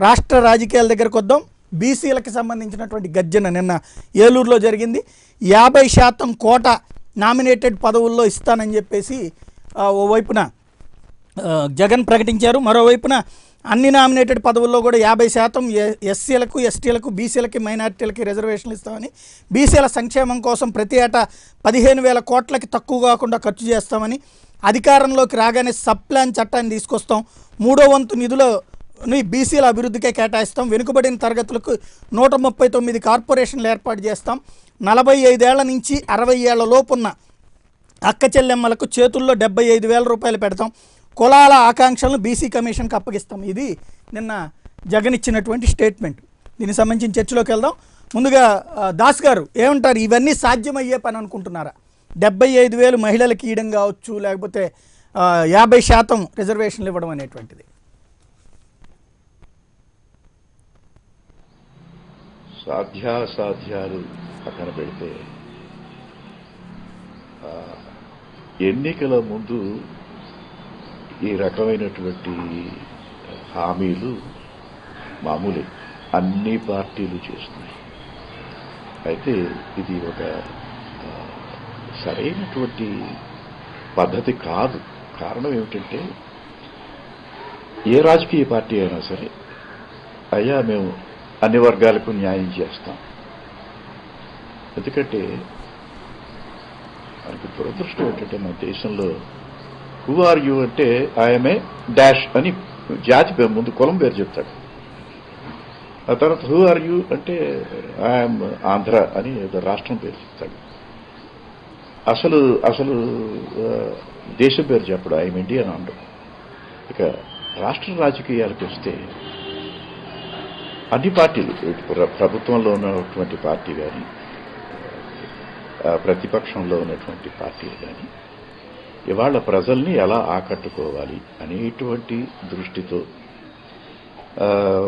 రాష్ట్ర రాజకీయాల దగ్గరకు వద్దాం. బీసీలకు సంబంధించినటువంటి గర్జన నిన్న ఏలూరులో జరిగింది. 50% కోట నామినేటెడ్ పదవుల్లో ఇస్తానని చెప్పేసి ఓవైపున జగన్ ప్రకటించారు. మరోవైపున అన్ని నామినేటెడ్ పదవుల్లో కూడా 50% ఎస్సీలకు, ఎస్టీలకు, బీసీలకి, మైనార్టీలకి రిజర్వేషన్లు ఇస్తామని, బీసీల సంక్షేమం కోసం ప్రతి ఏటా 15,000 కోట్లకి తక్కువ కాకుండా ఖర్చు చేస్తామని, అధికారంలోకి రాగానే సబ్ ప్లాన్ చట్టాన్ని తీసుకొస్తాం, 3వ వంతు నిధులని బీసీల అభివృద్ధికే కేటాయిస్తాం, వెనుకబడిన తరగతులకు 139 కార్పొరేషన్లు ఏర్పాటు చేస్తాం, 45 ఏళ్ల నుంచి 60 ఏళ్ల లోపున్న అక్క చెల్లెమ్మలకు చేతుల్లో 75,000 రూపాయలు పెడతాం, కులాల ఆకాంక్షలను బీసీ కమిషన్కి అప్పగిస్తాం. ఇది నిన్న జగన్ ఇచ్చినటువంటి స్టేట్మెంట్. దీనికి సంబంధించిన చర్చలోకి వెళ్దాం. ముందుగా దాస్ గారు ఏమంటారు? ఇవన్నీ సాధ్యమయ్యే పని అనుకుంటున్నారా? 75,000 మహిళలకు ఇవ్వడం కావచ్చు, లేకపోతే 50% రిజర్వేషన్లు ఇవ్వడం అనేటువంటిది. సాధ్యాసాధ్యాలు పక్కన పెడితే ఎన్నికల ముందు ఈ రకమైనటువంటి హామీలు మామూలే, అన్ని పార్టీలు చేస్తున్నాయి. అయితే ఇది ఒక సరైనటువంటి పద్ధతి కాదు. కారణం ఏమిటంటే, ఏ రాజకీయ పార్టీ అయినా సరే అయ్యా మేము అన్ని వర్గాలకు న్యాయం చేస్తాం. ఎందుకంటే మనకి దురదృష్టం ఏంటంటే, మన దేశంలో హూ ఆర్ యూ అంటే ఐఎమ్ ఏ డాష్ అని జాతి పేరు ముందు కులం పేరు చెప్తాడు. ఆ తర్వాత హూ ఆర్ యూ అంటే ఐఎమ్ ఆంధ్ర అని రాష్ట్రం పేరు చెప్తాడు. అసలు అసలు దేశం పేరు చెప్పడు, ఐఎమ్ ఇండియా అని అనడం. ఇక రాష్ట్ర రాజకీయాలకు వస్తే అన్ని పార్టీలు, ప్రభుత్వంలో ఉన్నటువంటి పార్టీ కానీ, ప్రతిపక్షంలో ఉన్నటువంటి పార్టీలు కానీ, ఇవాళ ప్రజల్ని ఎలా ఆకట్టుకోవాలి అనేటువంటి దృష్టితో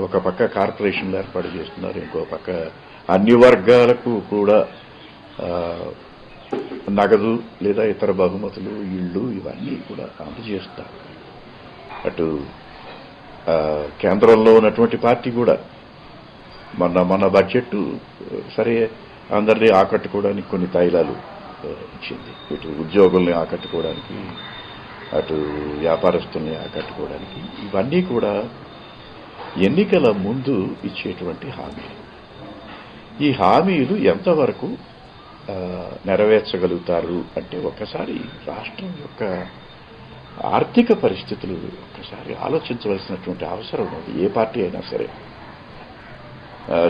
ఒక పక్క కార్పొరేషన్లు ఏర్పాటు చేస్తున్నారు, ఇంకో పక్క అన్ని వర్గాలకు కూడా నగదు లేదా ఇతర బహుమతులు, ఇళ్ళు ఇవన్నీ కూడా అందజేస్తారు. అటు కేంద్రంలో ఉన్నటువంటి పార్టీ కూడా మన బడ్జెట్ సరే అందరినీ ఆకట్టుకోవడానికి కొన్ని తైలాలు ఇచ్చింది. ఇటు ఉద్యోగుల్ని ఆకట్టుకోవడానికి, అటు వ్యాపారస్తుల్ని ఆకట్టుకోవడానికి, ఇవన్నీ కూడా ఎన్నికల ముందు ఇచ్చేటువంటి హామీలు. ఈ హామీలు ఎంతవరకు నెరవేర్చగలుగుతారు అంటే, ఒక్కసారి రాష్ట్రం యొక్క ఆర్థిక పరిస్థితులు ఒక్కసారి ఆలోచించవలసినటువంటి అవసరం ఉంది. ఏ పార్టీ అయినా సరే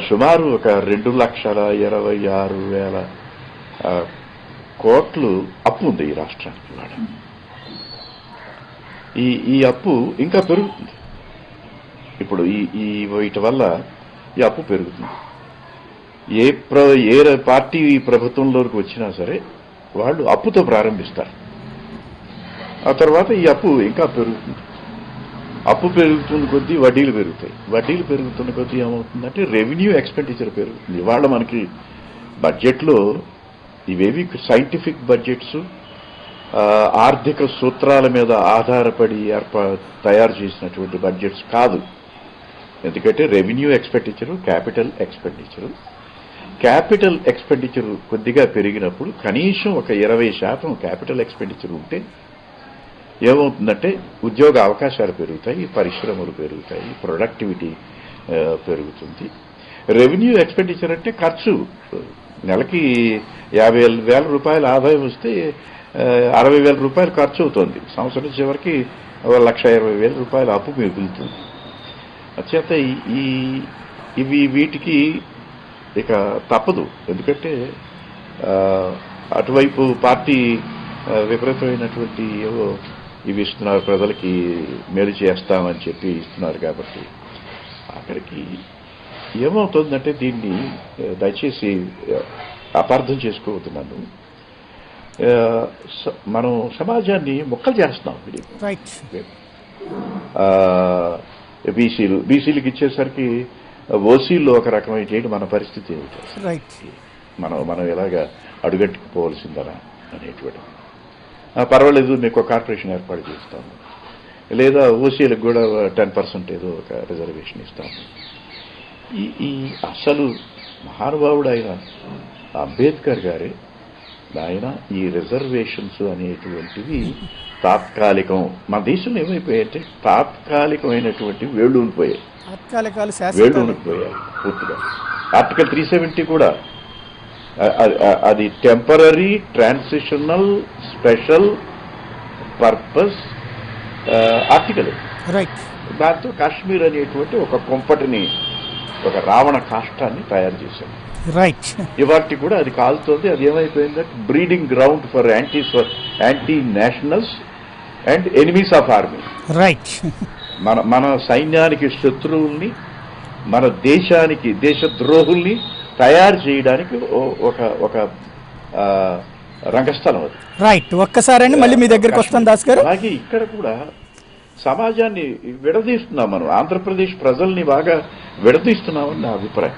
సుమారు ఒక 2,26,000 కోట్లు అప్పు ఉంది ఈ రాష్ట్రానికి. ఈ అప్పు ఇంకా పెరుగుతుంది. ఇప్పుడు వీటి వల్ల ఈ అప్పు పెరుగుతుంది. ఏ పార్టీ ప్రభుత్వంలోకి వచ్చినా సరే వాళ్ళు అప్పుతో ప్రారంభిస్తారు. ఆ తర్వాత ఈ అప్పు ఇంకా పెరుగుతుంది. అప్పు పెరుగుతున్న కొద్దీ వడ్డీలు పెరుగుతాయి. వడ్డీలు పెరుగుతున్న కొద్దీ ఏమవుతుందంటే రెవెన్యూ ఎక్స్పెండిచర్ పెరుగుతుంది. ఇవాళ మనకి బడ్జెట్లో ఇవేవి సైంటిఫిక్ బడ్జెట్స్, ఆర్థిక సూత్రాల మీద ఆధారపడి తయారు చేసినటువంటి బడ్జెట్స్ కాదు. ఎందుకంటే రెవెన్యూ ఎక్స్పెండిచరు, క్యాపిటల్ ఎక్స్పెండిచరు కొద్దిగా పెరిగినప్పుడు కనీసం ఒక 20% క్యాపిటల్ ఎక్స్పెండిచర్ ఉంటే ఏమవుతుందంటే ఉద్యోగ అవకాశాలు పెరుగుతాయి, పరిశ్రమలు పెరుగుతాయి, ప్రొడక్టివిటీ పెరుగుతుంది. రెవెన్యూ ఎక్స్పెండిచర్ అంటే ఖర్చు. నెలకి 50,000 రూపాయల ఆదాయం వస్తే 60,000 రూపాయలు ఖర్చు అవుతుంది. సంవత్సరం చివరికి 1,20,000 రూపాయల అప్పు మిగులుతుంది. అచేత వీటికి ఇక తప్పదు. ఎందుకంటే అటువైపు పార్టీ విపరీతమైనటువంటి ఏవో ఇవి ఇస్తున్నారు, ప్రజలకి మేలు చేస్తామని చెప్పి ఇస్తున్నారు. కాబట్టి అక్కడికి ఏమవుతుందంటే, దీన్ని దయచేసి అపార్థం చేసుకోవద్దు. మనం సమాజాన్ని మొక్కలు చేస్తున్నాం. బీసీలకు ఇచ్చేసరికి ఓసీల్లో ఒక రకమైన మన పరిస్థితి ఏమిటి? మనం ఎలాగా అడుగట్టుకుపోవలసిందనా అనేటువంటి. పర్వాలేదు, మీకు కార్పొరేషన్ ఏర్పాటు చేస్తాము. లేదా ఓసీలకు కూడా 10% ఏదో ఒక రిజర్వేషన్ ఇస్తాం. ఈ అసలు మహానుభావుడు ఆయన అంబేద్కర్ గారే ఆయన ఈ రిజర్వేషన్స్ అనేటువంటివి తాత్కాలికం. మన దేశంలో ఏమైపోయాయంటే తాత్కాలికమైనటువంటి వేళ్ళు ఉండిపోయాయి, వేళ్ళు ఉండిపోయాయి పూర్తిగా. ఆర్టికల్ 370 కూడా అది temporary transitional special purpose article. దాంతో కాశ్మీర్ అనేటువంటి ఒక కొంపటిని, ఒక రావణ కాష్టాన్ని తయారు చేశారు. ఇవాటి కూడా అది కాలుతోంది. అది ఏమైపోయిందంటే breeding ground for anti nationals and enemies of army. మన సైన్యానికి శత్రువుల్ని, మన దేశానికి దేశద్రోహుల్ని తయారు చేయడానికి ఒక రంగస్థలం అది. ఒక్కసారి మళ్ళీ మీ దగ్గరికి వస్తాను దాస్ గారు. అలాగే ఇక్కడ కూడా సమాజాన్ని విడదీస్తున్నాం మనం, ఆంధ్రప్రదేశ్ ప్రజల్ని బాగా విడదీస్తున్నామని నా అభిప్రాయం.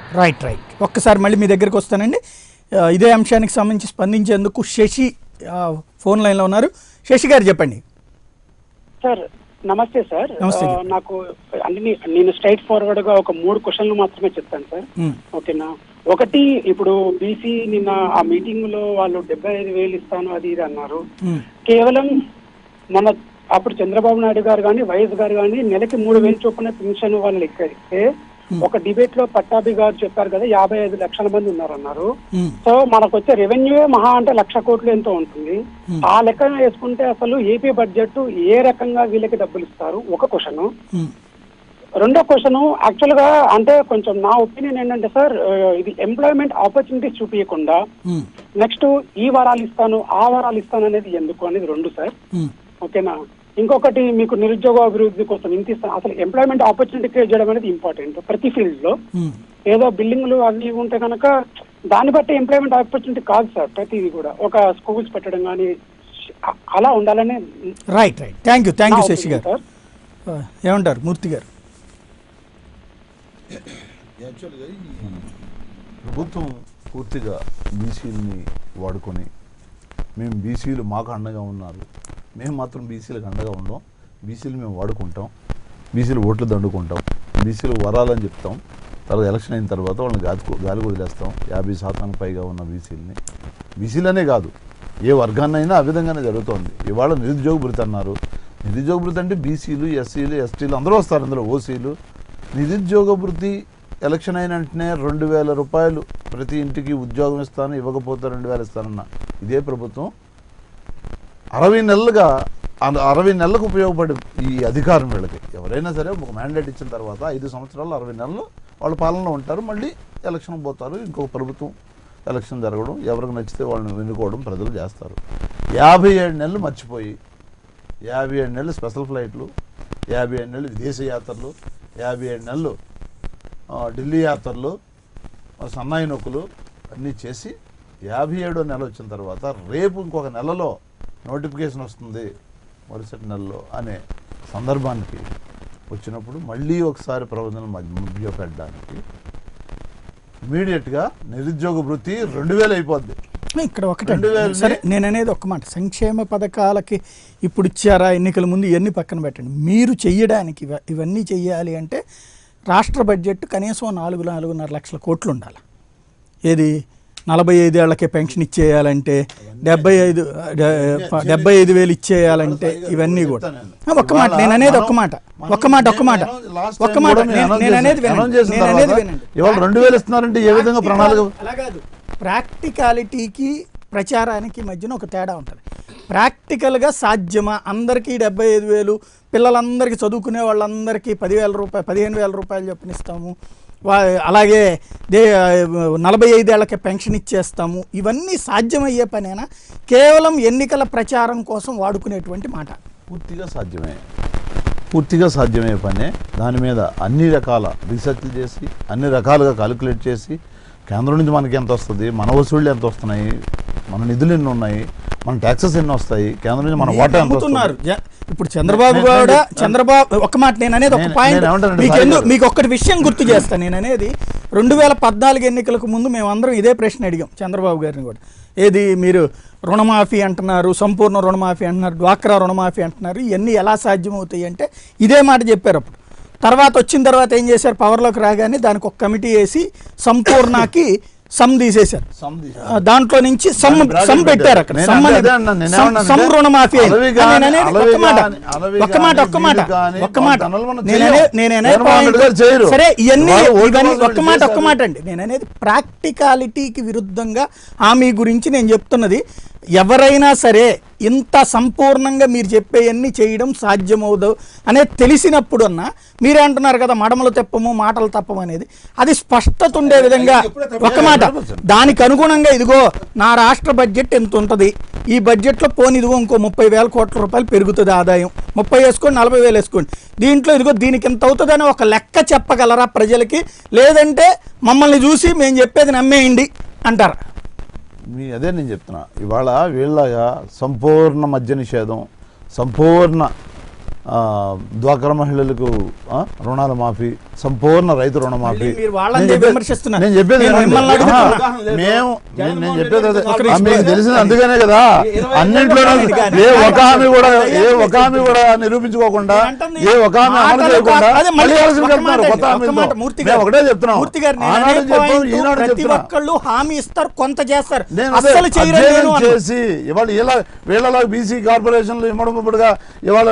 ఒక్కసారి మళ్ళీ మీ దగ్గరికి వస్తానండి. ఇదే అంశానికి సంబంధించి స్పందించేందుకు శశి ఫోన్ లైన్లో ఉన్నారు. శశి గారు చెప్పండి. సార్ నమస్తే సార్. నాకు నేను స్ట్రైట్ ఫార్వర్డ్ గా ఒక 3 క్వశ్చన్లు మాత్రమే చెప్తాను సార్. ఓకేనా? ఒకటి, ఇప్పుడు బీసీ నిన్న ఆ మీటింగ్ లో వాళ్ళు 75,000 ఇస్తాను అది ఇది అన్నారు. కేవలం మన అప్పుడు చంద్రబాబు నాయుడు గారు కానీ వైఎస్ గారు కానీ నెలకి 3,000 చొప్పున పెన్షన్ వాళ్ళు లెక్కిస్తే, ఒక డిబేట్ లో పట్టాభి గారు చెప్పారు కదా 55 లక్షల మంది ఉన్నారన్నారు. సో మనకు వచ్చే రెవెన్యూ మహా అంటే 1,00,000 కోట్లు ఎంతో ఉంటుంది. ఆ లెక్క వేసుకుంటే అసలు ఏపీ బడ్జెట్ ఏ రకంగా వీళ్ళకి డబ్బులు ఇస్తారు? ఒక క్వశ్చన్. రెండో క్వశ్చన్, యాక్చువల్ గా అంటే కొంచెం నా ఒపీనియన్ ఏంటంటే సార్, ఇది ఎంప్లాయ్మెంట్ ఆపర్చునిటీస్ చూపించకుండా నెక్స్ట్ ఈ వారాలు ఇస్తాను ఆ వారాలు ఇస్తాను అనేది ఎందుకు అనేది 2 సార్. ఓకేనా? ఇంకొకటి, మీకు నిరుద్యోగ అభివృద్ధి కోసం ఇంత ఇస్తాను, అసలు ఎంప్లాయ్మెంట్ ఆపర్చునిటీ క్రియేట్ చేయడం అనేది ఇంపార్టెంట్ ప్రతి ఫీల్డ్ లో. ఏదో బిల్డింగ్లు అవి ఉంటే కనుక దాన్ని బట్టి ఎంప్లాయ్మెంట్ ఆపర్చునిటీ కాదు సార్. ప్రతిదీ కూడా ఒక స్కూల్స్ పెట్టడం కానీ అలా ఉండాలని. థ్యాంక్ యూ శశి గారు. ఏమంటారు మూర్తి గారు? యాక్చువల్గా ప్రభుత్వం పూర్తిగా బీసీలని వాడుకొని, మేము బీసీలు మాకు అండగా ఉన్నారు, మేము మాత్రం బీసీలకు అండగా ఉండం, బీసీలు మేము వాడుకుంటాం, బీసీలు ఓట్లు దండుకుంటాం, బీసీలు వరాలని చెప్తాం, తర్వాత ఎలక్షన్ అయిన తర్వాత వాళ్ళని గాలి వదిలేస్తాం. 50% పైగా ఉన్న బీసీలనే కాదు ఏ వర్గాన్నైనా ఆ విధంగానే జరుగుతోంది. ఇవాళ నిరుద్యోగ భృతి అన్నారు. నిరుద్యోగ భృతి అంటే బీసీలు, ఎస్సీలు, ఎస్టీలు అందరూ వస్తారు, అందులో ఓసీలు. నిరుద్యోగ భృతి ఎలక్షన్ అయిన వెంటనే 2,000 రూపాయలు ప్రతి ఇంటికి ఉద్యోగం ఇస్తాను, ఇవ్వకపోతే 2,000 ఇస్తానన్న ఇదే ప్రభుత్వం 60 నెలలుగా 60 నెలలకు ఉపయోగపడి ఈ అధికారం వీళ్ళకి. ఎవరైనా సరే ఒక మ్యాండేట్ ఇచ్చిన తర్వాత 5 సంవత్సరాలు 60 నెలలు వాళ్ళ పాలనలో ఉంటారు, మళ్ళీ ఎలక్షన్ పోతారు, ఇంకొక ప్రభుత్వం ఎలక్షన్ జరగడం, ఎవరికి నచ్చితే వాళ్ళని ఎన్నుకోవడం ప్రజలు చేస్తారు. 57 నెలలు మర్చిపోయి 57 నెలలు స్పెషల్ ఫ్లైట్లు, 57 నెలలు విదేశీ యాత్రలు, 57 నెలలు ఢిల్లీ యాత్రలు, సన్నాయి నొక్కులు అన్నీ చేసి 57వ నెల వచ్చిన తర్వాత రేపు ఇంకొక నెలలో నోటిఫికేషన్ వస్తుంది మరుసటి నెలలో అనే సందర్భానికి వచ్చినప్పుడు మళ్ళీ ఒకసారి ప్రబంధనలు మభ్యపెట్టడానికి ఇమీడియట్గా నిరుద్యోగ భృతి 2,000 అయిపోద్ది. ఇక్కడ ఒకటి సరే, నేను అనేది ఒక మాట, సంక్షేమ పథకాలకి ఇప్పుడు ఇచ్చారా, ఎన్నికల ముందు ఇవన్నీ పక్కన పెట్టండి. మీరు చెయ్యడానికి ఇవన్నీ చెయ్యాలి అంటే రాష్ట్ర బడ్జెట్ కనీసం 4-4.5 లక్షల కోట్లు ఉండాలి. ఏది 45 ఏళ్లకే పెన్షన్ ఇచ్చేయాలంటే 75,000 ఇచ్చేయాలంటే ఇవన్నీ కూడా ఒక్క మాట నేను అనేది ఒక్క మాట నేను అనేది వినండి. ఇవాళ 2,000 ఇస్తున్నారంటే ఏ విధంగా ప్రణాళిక? అలా కాదు, ప్రాక్టికాలిటీకి ప్రచారానికి మధ్యన ఒక తేడా ఉంటుంది. ప్రాక్టికల్గా సాధ్యమా? అందరికీ 75,000, పిల్లలందరికీ చదువుకునే వాళ్ళందరికీ 10,000 రూపాయలు 15,000 రూపాయలు చెప్పనిస్తాము, అలాగే 45 ఏళ్లకే పెన్షన్ ఇచ్చేస్తాము, ఇవన్నీ సాధ్యమయ్యే పనేనా? కేవలం ఎన్నికల ప్రచారం కోసం వాడుకునేటువంటి మాట? పూర్తిగా సాధ్యమయ్యే పనే. దాని మీద అన్ని రకాల రీసెర్చ్లు చేసి అన్ని రకాలుగా కాలిక్యులేట్ చేసి కేంద్రం నుంచి మనకి ఎంత వస్తుంది, మన వసూళ్ళు ఎంత వస్తున్నాయి, మన నిధులు ఎన్ని ఉన్నాయి, మన ట్యాక్సెస్ ఎన్ని వస్తాయి, కేంద్రం నుంచి మన వాటా ఎంత వస్తుంది. ఇప్పుడు చంద్రబాబు కూడా ఒక మాట నేను అనేది ఒక పాయింట్ మీకు ఒక్కటి విషయం గుర్తు చేస్తాను. నేను అనేది 2014 ఎన్నికలకు ముందు మేమందరం ఇదే ప్రశ్న అడిగాం చంద్రబాబు గారిని కూడా. ఏది మీరు రుణమాఫీ అంటున్నారు, సంపూర్ణ రుణమాఫీ అంటున్నారు, డ్వాక్రా రుణమాఫీ అంటున్నారు, ఇవన్నీ ఎలా సాధ్యమవుతాయి అంటే ఇదే మాట చెప్పారు. అప్పుడు వచ్చిన తర్వాత ఏం చేశారు, పవర్లోకి రాగానే దానికి ఒక కమిటీ వేసి సంపూర్ణకి సమ్ తీసేశారు. దాంట్లో నుంచి సమ్ పెట్టారు. అక్కడ సమ్ రుణమాఫీ సరే ఇవన్నీ ఒక్క మాట అండి. నేను అనేది ప్రాక్టికాలిటీకి విరుద్ధంగా హామీ గురించి నేను చెప్తున్నది. ఎవరైనా సరే ఇంత సంపూర్ణంగా మీరు చెప్పేవన్నీ చేయడం సాధ్యమవుదు అనేది తెలిసినప్పుడు అన్నా మీరే అంటున్నారు కదా మడమలు తెప్పము మాటలు తప్పము అనేది. అది స్పష్టత ఉండే విధంగా ఒక మాట దానికి అనుగుణంగా ఇదిగో నా రాష్ట్ర బడ్జెట్ ఎంత ఉంటుంది, ఈ బడ్జెట్లో పోని ఇదిగో ఇంకో 30,000 కోట్ల రూపాయలు పెరుగుతుంది ఆదాయం, 30 వేసుకోండి 40,000 వేసుకోండి, దీంట్లో ఇదిగో దీనికి ఎంత అవుతుందని ఒక లెక్క చెప్పగలరా ప్రజలకి? లేదంటే మమ్మల్ని చూసి మేము చెప్పేది నమ్మేయండి అంటారా? అదే నేను చెప్తున్నా. ఇవాళ వీళ్ళగా సంపూర్ణ మద్య నిషేధం, సంపూర్ణ డ్వాక్రా మహిళలకు రుణాల మాఫీ, సంపూర్ణ రైతు రుణమాఫీ. నేను చెప్పేది మీకు తెలిసింది అందుకనే కదా అన్నింటిలో ఏ ఒక హామీ కూడా నిరూపించుకోకుండా ఏ ఒక హామీ అమలు చేయకుండా కొత్త హామీ ఒకటే చెప్తున్నాం. హామీ ఇస్తారు, కొంత చేస్తారు, చేసి ఇవాళ వీళ్ళలో బీసీ కార్పొరేషన్లు ఇమ్మడిగా ఇవాళ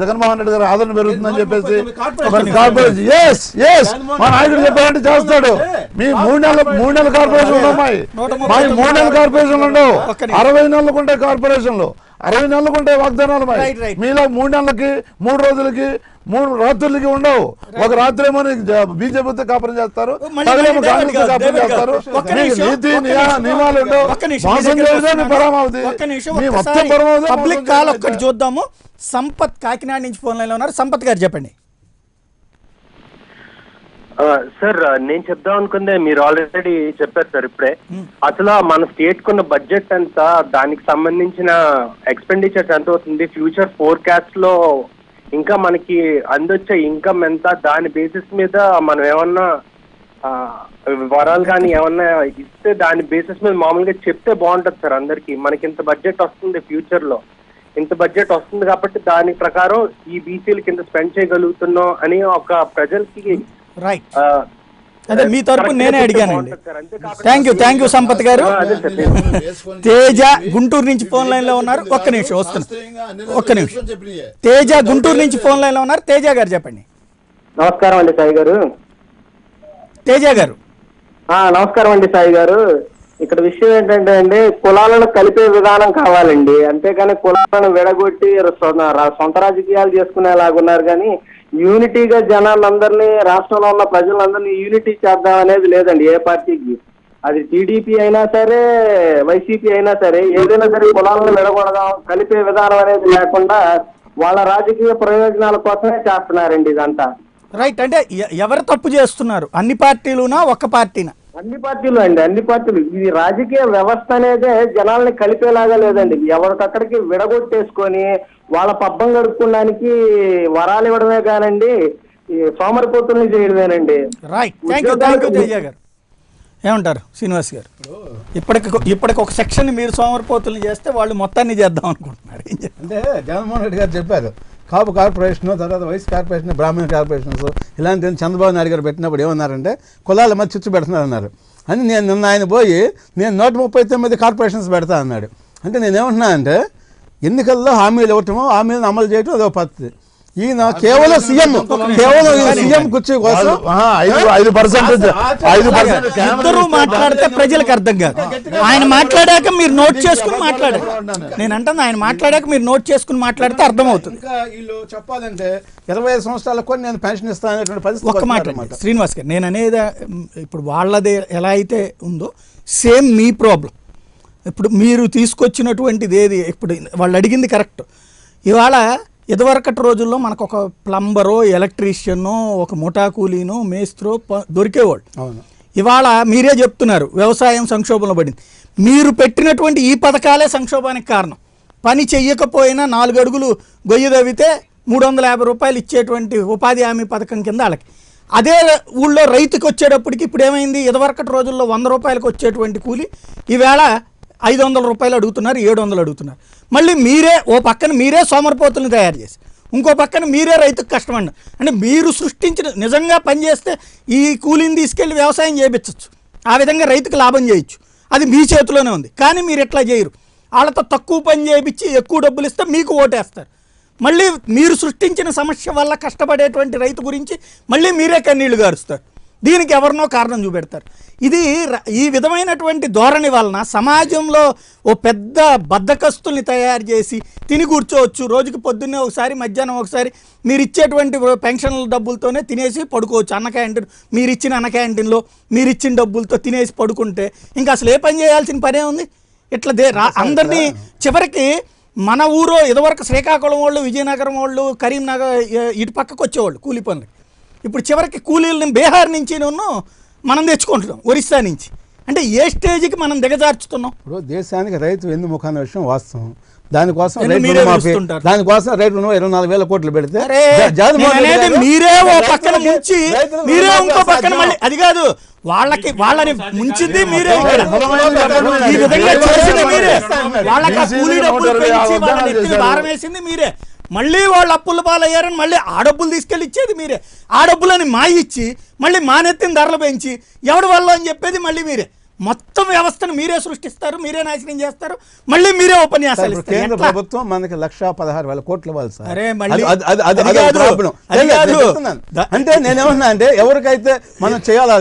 జగన్మోహన్ రెడ్డి గారు ఆదరణ పెరుగుతుందని చెప్పేసి మా నాయకుడు చెప్పాలంటే చేస్తాడు. మీ 3 నెలల కార్పొరేషన్లు ఉన్నాయి, మా 3 నెలల కార్పొరేషన్లు ఉండవు. 60 నెలలకు ఉంటాయి కార్పొరేషన్లు, 60 నెలలకు ఉంటాయి వాగ్దానాలు. మీలో 3 నెలలకి 3 రోజులకి 3 రాత్రులకి ఉండవు. ఒక రాత్రి ఏమో బీజేపీతో కాపురం చేస్తారు, పగలేమో కాంగ్రెస్ కాపురం చేస్తారు. నీతి నియమాలు ఉండవు. పబ్లిక్ కాల్ ఒక్కటి చూద్దాము. సంపత్ కాకినాడ నుంచి ఫోన్ లైన్ లో ఉన్నారు. సంపత్ గారు చెప్పండి. సార్ నేను చెప్దాం అనుకుందే మీరు ఆల్రెడీ చెప్పారు సార్ ఇప్పుడే. అసలు మన స్టేట్ కున్న బడ్జెట్ అంతా, దానికి సంబంధించిన ఎక్స్పెండిచర్స్ ఎంత అవుతుంది, ఫ్యూచర్ ఫోర్కాస్ట్ లో ఇంకా మనకి అందొచ్చే ఇన్కమ్ ఎంత, దాని బేసిస్ మీద మనం ఏమన్నా వరాలు కానీ ఏమన్నా ఇస్తే దాని బేసిస్ మీద మామూలుగా చెప్తే బాగుంటుంది సార్ అందరికి. మనకి ఇంత బడ్జెట్ వస్తుంది, ఫ్యూచర్ లో ఇంత బడ్జెట్ వస్తుంది కాబట్టి దాని ప్రకారం ఈ బీసీల కింద స్పెండ్ చేయగలుగుతున్నాం అని ఒక ప్రజలకి అదే మీ తరపు నేనే అడిగానండి. థ్యాంక్ యూ సంపత్ గారు. తేజ గుంటూరు నుంచి ఫోన్ లైన్ లో ఉన్నారు. ఒక్క నిమిషం తేజ గుంటూరు నుంచి ఫోన్ లైన్ లో ఉన్నారు. తేజ గారు చెప్పండి. నమస్కారం అండి సాయి గారు. తేజ గారు నమస్కారం అండి సాయి గారు. ఇక్కడ విషయం ఏంటంటే అండి, కులాలను కలిపే విధానం కావాలండి, అంతేకాని కులాలను విడగొట్టి సొంత రాజకీయాలు చేసుకునేలాగున్నారు. కానీ యూనిటీగా జనాలందరినీ, రాష్ట్రంలో ఉన్న ప్రజలందరినీ యూనిటీ చేద్దాం అనేది లేదండి ఏ పార్టీకి. అది టీడీపీ అయినా సరే, వైసీపీ అయినా సరే, ఏదైనా సరే కులాలను విడగొడదాం, కలిపే విధానం అనేది లేకుండా వాళ్ళ రాజకీయ ప్రయోజనాల కోసమే చేస్తున్నారండి ఇదంతా. రైట్. అంటే ఎవరు తప్పు చేస్తున్నారు? అన్ని పార్టీలునా ఒక్క పార్టీనా? అన్ని పార్టీలు అండి, అన్ని పార్టీలు. ఇది రాజకీయ వ్యవస్థ అనేదే జనాల్ని కలిపేలాగా లేదండి. ఎవరికక్కడికి విడగొట్టేసుకొని వాళ్ళ పబ్బం గడుపుకోవడానికి వరాలు ఇవ్వడమే కానండి, సోమరిపోతుల్ని చేయడమేనండి. రైట్. థ్యాంక్ యూ తేజ గారు. ఏమంటారు శ్రీనివాస్ గారు? ఇప్పటికి ఒక సెక్షన్ మీరు సోమరిపోతుల్ని చేస్తే వాళ్ళు మొత్తాన్ని చేద్దాం అనుకుంటున్నారు. అంటే జగన్మోహన్ రెడ్డి గారు చెప్పారు కాపు కార్పొరేషన్, తర్వాత వైస్ కార్పొరేషన్, బ్రాహ్మణ కార్పొరేషన్స్ ఇలాంటివి చంద్రబాబు నాయుడు గారు పెట్టినప్పుడు ఏమన్నారంటే కులాల మధ్య చిచ్చు పెడుతున్నారన్నారు. అని నిన్న ఆయన పోయి నేను 139 కార్పొరేషన్స్ పెడతా అన్నాడు. అంటే నేనేమంటున్నా అంటే ఎన్నికల్లో హామీలు ఇవ్వటము, హామీలను అమలు చేయటం అదొక పద్ధతి. ఈయన కేవలం సీఎం కుర్చీ కోసం 5% ఇద్దరు మాట్లాడితే ప్రజలకు అర్థం కాదు. ఆయన మాట్లాడాక మీరు నోట్ చేసుకుని మాట్లాడారు. నేను అంటాను ఆయన మాట్లాడాక మీరు నోట్ చేసుకుని మాట్లాడితే అర్థమవుతుంది. ఇంకా వీళ్ళు చెప్పాలంటే 25 సంవత్సరాలకు కూడా నేను పెన్షన్ ఇస్తాననేటువంటి పరిస్థితి. ఒక్క మాట శ్రీనివాస్ గారు, నేను అనేది ఇప్పుడు వాళ్ళది ఎలా అయితే ఉందో సేమ్ మీ ప్రాబ్లం. ఇప్పుడు మీరు తీసుకొచ్చినటువంటిది ఏది, ఇప్పుడు వాళ్ళు అడిగింది కరెక్ట్. ఇవాళ ఇదివరకటి రోజుల్లో మనకు ఒక ప్లంబరో, ఎలక్ట్రీషియనో, ఒక ముఠా కూలీనో, మేస్త్రో దొరికేవాళ్ళు. ఇవాళ మీరే చెప్తున్నారు వ్యవసాయం సంక్షోభంలో పడింది. మీరు పెట్టినటువంటి ఈ పథకాలే సంక్షోభానికి కారణం. పని చెయ్యకపోయినా 4 అడుగులు గొయ్యి తవ్వితే 350 రూపాయలు ఇచ్చేటువంటి ఉపాధి హామీ పథకం కింద వాళ్ళకి. అదే ఊళ్ళో రైతుకి వచ్చేటప్పటికి ఇప్పుడు ఏమైంది, ఇదివరకటి రోజుల్లో 100 రూపాయలకు వచ్చేటువంటి కూలి ఈవేళ 500 రూపాయలు అడుగుతున్నారు, 700 అడుగుతున్నారు. మళ్ళీ మీరే ఓ పక్కన మీరే సోమరిపోతులను తయారు చేసి ఇంకో పక్కన మీరే రైతుకు కష్టమండి. అంటే మీరు సృష్టించిన నిజంగా పనిచేస్తే ఈ కూలీని తీసుకెళ్ళి వ్యవసాయం చేయించవచ్చు, ఆ విధంగా రైతుకు లాభం చేయొచ్చు, అది మీ చేతిలోనే ఉంది. కానీ మీరు ఎట్లా చేయరు, వాళ్ళతో తక్కువ పని చేయించి ఎక్కువ డబ్బులు ఇస్తే మీకు ఓటేస్తారు. మళ్ళీ మీరు సృష్టించిన సమస్య వల్ల కష్టపడేటువంటి రైతు గురించి మళ్ళీ మీరే కన్నీళ్లు గారుస్తారు, దీనికి ఎవరినో కారణం చూపెడతారు. ఇది ఈ విధమైనటువంటి ధోరణి వలన సమాజంలో ఓ పెద్ద బద్ధకస్తుల్ని తయారు చేసి తిని కూర్చోవచ్చు. రోజుకి పొద్దున్నే ఒకసారి, మధ్యాహ్నం ఒకసారి మీరు ఇచ్చేటువంటి పెన్షన్ల డబ్బులతోనే తినేసి పడుకోవచ్చు. అన్న క్యాంటీన్ మీరు ఇచ్చిన అన్న క్యాంటీన్లో మీరు ఇచ్చిన డబ్బులతో తినేసి పడుకుంటే ఇంకా అసలు ఏ పని చేయాల్సిన పనే ఉంది. ఇట్లా అందరినీ చివరికి మన ఊరు ఇదివరకు శ్రీకాకుళం వాళ్ళు, విజయనగరం వాళ్ళు, కరీంనగర్ ఇటు పక్కకు వచ్చేవాళ్ళు కూలి పనులు. ఇప్పుడు చివరికి కూలీలను బీహార్ నుంచి మనం తెచ్చుకుంటున్నాం, ఒరిస్సా నుంచి. అంటే ఏ స్టేజ్కి మనం దిగజార్చుతున్నాం? ఇప్పుడు దేశానికి రైతు వెన్నుముక అనే విషయం వాస్తవం. దానికోసం మీరే చూస్తుంటారు. దానికోసం రైతు 24,000 కోట్లు పెడితే మీరే ఓ పక్కన ముంచి మీరే ఇంకో పక్కన మళ్ళీ అది కాదు, వాళ్ళని ముంచింది మీరే, ఈ విధంగా చేసింది మీరే, వాళ్ళకి కూలీ డబ్బులు పెంచి వాళ్ళ నెత్తికి భారం వేసింది మీరే. మళ్ళీ వాళ్ళు అప్పుల పాలయ్యారని మళ్ళీ ఆ డబ్బులు తీసుకెళ్ళి ఇచ్చేది మీరే. ఆ డబ్బులని ఇచ్చి మళ్ళీ మానెత్తిన ధరలు పెంచి ఎవడి వల్ల అని చెప్పేది మళ్ళీ మీరే. మొత్తం వ్యవస్థను మీరే సృష్టిస్తారు, మీరే నాశనం చేస్తారు, మళ్ళీ మీరే ఉపన్యాసాలు ఇస్తారు. కేంద్ర ప్రభుత్వం మనకి 1,16,000 కోట్లు ఇవ్వాలి సార్. అరే మళ్ళీ అంటే నేనేమన్నా అంటే ఎవరికైతే మనం చేయాలి.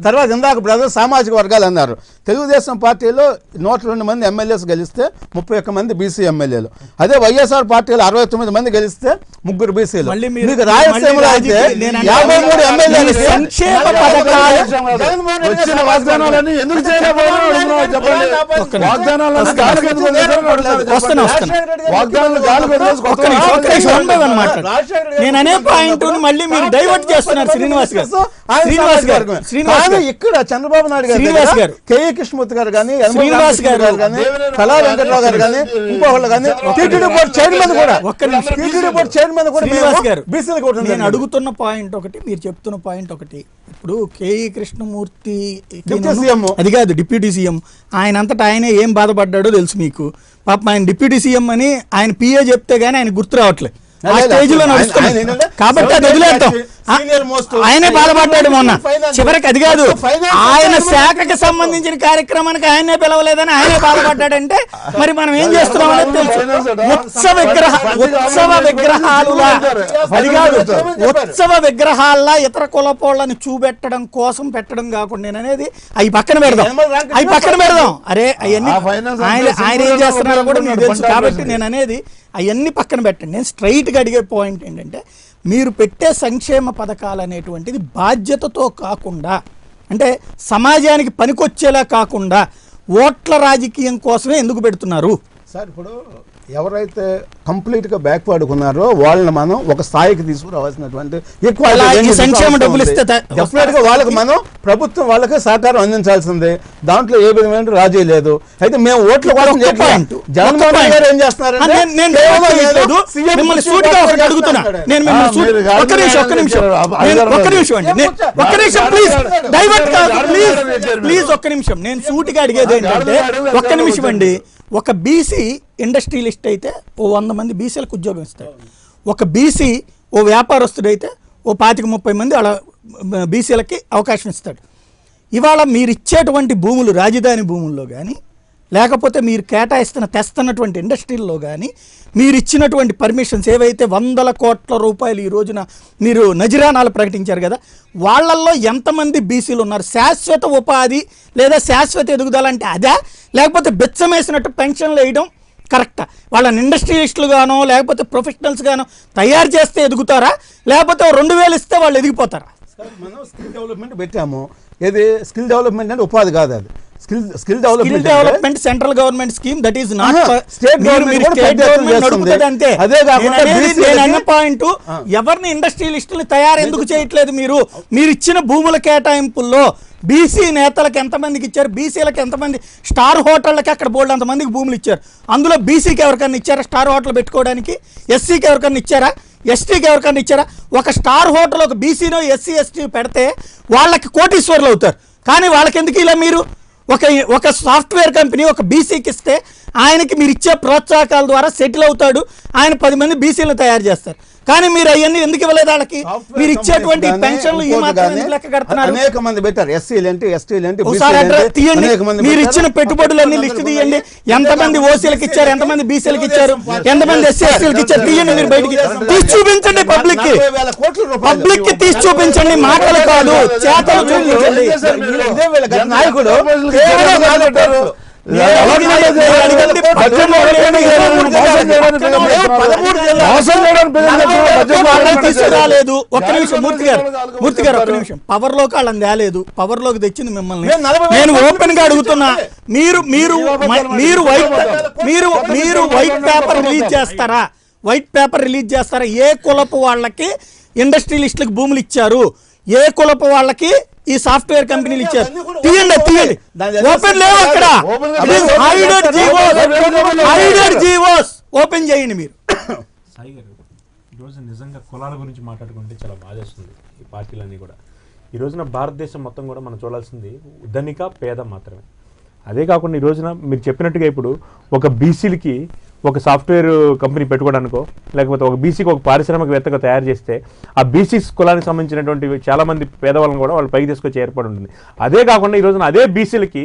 తర్వాత ఇందాక బ్రదర్ సామాజిక వర్గాలు అన్నారు. తెలుగుదేశం పార్టీలో 102 మంది ఎమ్మెల్యేస్ గెలిస్తే 31 మంది బీసీ ఎమ్మెల్యేలు. అదే వైఎస్ఆర్ పార్టీలో 69 మంది గెలిస్తే 3 బీసీలు. మీకు రాయలసీమలో అయితే 53 ఎమ్మెల్యేలు. సంక్షేమ పథకాలు వచ్చిన వాగ్దానాలన్నీ ఎందుకు నేను అనే పాయింట్ మళ్ళీ మీరు డైవర్ట్ చేస్తున్నారు. శ్రీనివాస్ గారు ఇక్కడ చంద్రబాబు నాయుడు గారు, శ్రీనివాస్ గారు, కేఏ కృష్ణమూర్తి గారు కానీ, శ్రీనివాస్ గారు కానీ, కళా వెంకటరావు గారు కానీ, ఇంకోళ్ళు కానీ, టీటీడీ బోర్డు చైర్మన్ కూడా, టీటీడీ బోర్డు చైర్మన్ కూడా శ్రీనివాస్ గారు. బీసీలు. నేను అడుగుతున్న పాయింట్ ఒకటి, మీరు చెప్తున్న పాయింట్ ఒకటి. ఇప్పుడు కేఈ కృష్ణమూర్తి అది కాదు, డిప్యూటీ సీఎం, ఆయన అంతటా ఆయనే ఏం బాధపడ్డాడో తెలుసు మీకు. పాపం ఆయన డిప్యూటీ సీఎం అని ఆయన పిఏ చెప్తే గానీ ఆయన గుర్తు రావట్లేదు. ఆ స్టేజ్ లో నడుస్తున్నాడు కాబట్టి అది వదిలేద్దాం. ఆయనే బాధపడ్డాడు మొన్న. చివరికి అది కాదు, ఆయన శాఖకి సంబంధించిన కార్యక్రమానికి ఆయనే పిలవలేదని ఆయనే బాధపడ్డాడంటే మరి మనం ఏం చేస్తున్నాం అనేది తెలుసు. ఉత్సవ విగ్రహాలులా అది కాదు, ఉత్సవ విగ్రహాల్లా ఇతర కులపోళ్ళని చూపెట్టడం కోసం పెట్టడం కాకుండా నేను అనేది అవి పక్కన పెడదాం. అరే అవన్నీ ఆయన ఏం చేస్తున్నారో కూడా మీకు తెలుసు. కాబట్టి నేను అనేది అవన్నీ పక్కన పెట్టండి. నేను స్ట్రైట్గా అడిగే పాయింట్ ఏంటంటే, మీరు పెట్టే సంక్షేమ పథకాలు అనేటువంటిది బాధ్యతతో కాకుండా, అంటే సమాజానికి పనికొచ్చేలా కాకుండా ఓట్ల రాజకీయం కోసమే ఎందుకు పెడుతున్నారు సార్? ఇప్పుడు ఎవరైతే కంప్లీట్గా బ్యాక్వర్డ్ ఉన్నారో వాళ్ళని మనం ఒక స్థాయికి తీసుకురావాల్సినటువంటి సంక్షేమ డబ్బులు ఇస్తే డెఫినెట్గా వాళ్ళకి మనం ప్రభుత్వం వాళ్ళకి సహకారం అందించాల్సిందే. దాంట్లో ఏ విధమైన రాజీ లేదు. అయితే మేము ఓట్ల కోసం జగన్మోహన్ రెడ్డి గారు ఏం చేస్తున్నారంటే, నేను సూటిగా అడిగేది ఏంటంటే, ఒక్క నిమిషం అండి. ఒక బీసీ ఇండస్ట్రియలిస్ట్ అయితే ఓ 100 మంది బీసీలకు ఉద్యోగం ఇస్తాడు. ఒక బీసీ ఓ వ్యాపారస్తుడైతే ఓ 25-30 మంది అలా బీసీలకి అవకాశం ఇస్తాడు. ఇవాళ మీరు ఇచ్చేటువంటి భూములు రాజధాని భూముల్లో కానీ, లేకపోతే మీరు తెస్తున్నటువంటి ఇండస్ట్రీల్లో కానీ, మీరు ఇచ్చినటువంటి పర్మిషన్స్ ఏవైతే 100 కోట్ల రూపాయలు ఈ రోజున మీరు నజరానాలు ప్రకటించారు కదా, వాళ్ళల్లో ఎంతమంది బీసీలు ఉన్నారు? శాశ్వత ఉపాధి లేదా శాశ్వత ఎదుగుదల అంటే అదే, లేకపోతే బెచ్చమేసినట్టు పెన్షన్లు వేయడం కరెక్టా? వాళ్ళని ఇండస్ట్రియలిస్టులు గానో లేకపోతే ప్రొఫెషనల్స్ గానో తయారు చేస్తే ఎదుగుతారా, లేకపోతే 2,000 ఇస్తే వాళ్ళు ఎదిగిపోతారా? మనం స్కిల్ డెవలప్మెంట్ పెట్టాము. ఏది స్కిల్ డెవలప్మెంట్ అంటే ఉపాధి కాదు, అది skill development central government scheme, that is not state government నడుపుతుంది అంతే. అదే కాకుండా నేను అన్న పాయింట్, ఎవరిని ఇండస్ట్రియలిస్టులు తయారు ఎందుకు చేయట్లేదు? మీరు ఇచ్చిన భూముల కేటాయింపుల్లో బీసీ నేతలకు ఎంతమందికి ఇచ్చారు? బీసీలకు ఎంతమంది? స్టార్ హోటళ్ళకి అక్కడ బోల్డ్ అంతమందికి భూములు ఇచ్చారు. అందులో బీసీకి ఎవరికన్నా ఇచ్చారా స్టార్ హోటల్ పెట్టుకోవడానికి? ఎస్సీకి ఎవరికన్నా ఇచ్చారా? ఎస్టీకి ఎవరికన్నా ఇచ్చారా? ఒక స్టార్ హోటల్ ఒక బీసీనో ఎస్సీ ఎస్టీ పెడితే వాళ్ళకి కోటీశ్వర్లు అవుతారు. కానీ వాళ్ళకి ఎందుకు ఇలా? మీరు ఒక సాఫ్ట్వేర్ కంపెనీ ఒక బీసీకి ఇస్తే ఆయనకి మీరు ఇచ్చే ప్రోత్సాహకాల ద్వారా సెటిల్ అవుతాడు, ఆయన 10 మంది బీసీలను తయారు చేస్తారు. కానీ మీరు అవన్నీ ఎందుకు ఇవ్వలేదు వాళ్ళకి? మీరు ఇచ్చేటువంటి పెన్షన్లు ఈ మాత్రం ఎందుకు లెక్క కడుతున్నారు? అనేక మంది పెట్టారు, ఎస్సీలు ఏంటి, ఎస్టీలు ఏంటి, తీయండి. మీరు ఇచ్చిన పెట్టుబడులన్నీ లిస్ట్ తీయండి. ఎంతమంది ఓసీలకు ఇచ్చారు, ఎంతమంది బీసీలకు ఇచ్చారు, ఎంతమంది ఎస్సీ ఎస్టీలకు ఇచ్చారు, తీయండి. మీరు బయటికి తీసి చూపించండి, పబ్లిక్ కి తీసి చూపించండి. మాటలు కాదు, చేతలు చూపించండి. నాయకుడు తీసుకురాలేదు. ఒక్క నిమిషం మూర్తి గారు, ఒక్క నిమిషం. పవర్ లోకి వాళ్ళని తేలేదు, పవర్ లోకి తెచ్చింది మిమ్మల్ని. నేను ఓపెన్ గా అడుగుతున్నా, మీరు వైట్ పేపర్ రిలీజ్ చేస్తారా? వైట్ పేపర్ రిలీజ్ చేస్తారా? ఏ కులపు వాళ్ళకి ఇండస్ట్రియలిస్టులకు భూములు ఇచ్చారు, ఏ కులపు వాళ్ళకి ఈ సాఫ్ట్వేర్ కంపెనీలు ఇచ్చారు? తీయండి. ఓపెన్ లేవు అక్కడ. ఓపెన్ చేయండి మీరు. సాయి గారు, ఈరోజు నిజంగా కులాల గురించి మాట్లాడుకుంటే చాలా బాధేస్తుంది. ఈ పార్టీలన్నీ కూడా ఈ రోజున భారతదేశం మొత్తం కూడా మనం చూడాల్సింది ధనిక పేద మాత్రమే. అదే కాకుండా ఈ రోజున మీరు చెప్పినట్టుగా ఇప్పుడు ఒక బీసీలకి ఒక సాఫ్ట్వేర్ కంపెనీ పెట్టుకోవడానికో, లేకపోతే ఒక బీసీకి ఒక పారిశ్రామికవేత్తగా తయారు చేస్తే ఆ బీసీ కులానికి సంబంధించినటువంటి చాలామంది పేదవాళ్ళని కూడా వాళ్ళు పైకి తీసుకొచ్చే ఏర్పాటు ఉంటుంది. అదే కాకుండా ఈ రోజున అదే బీసీలకి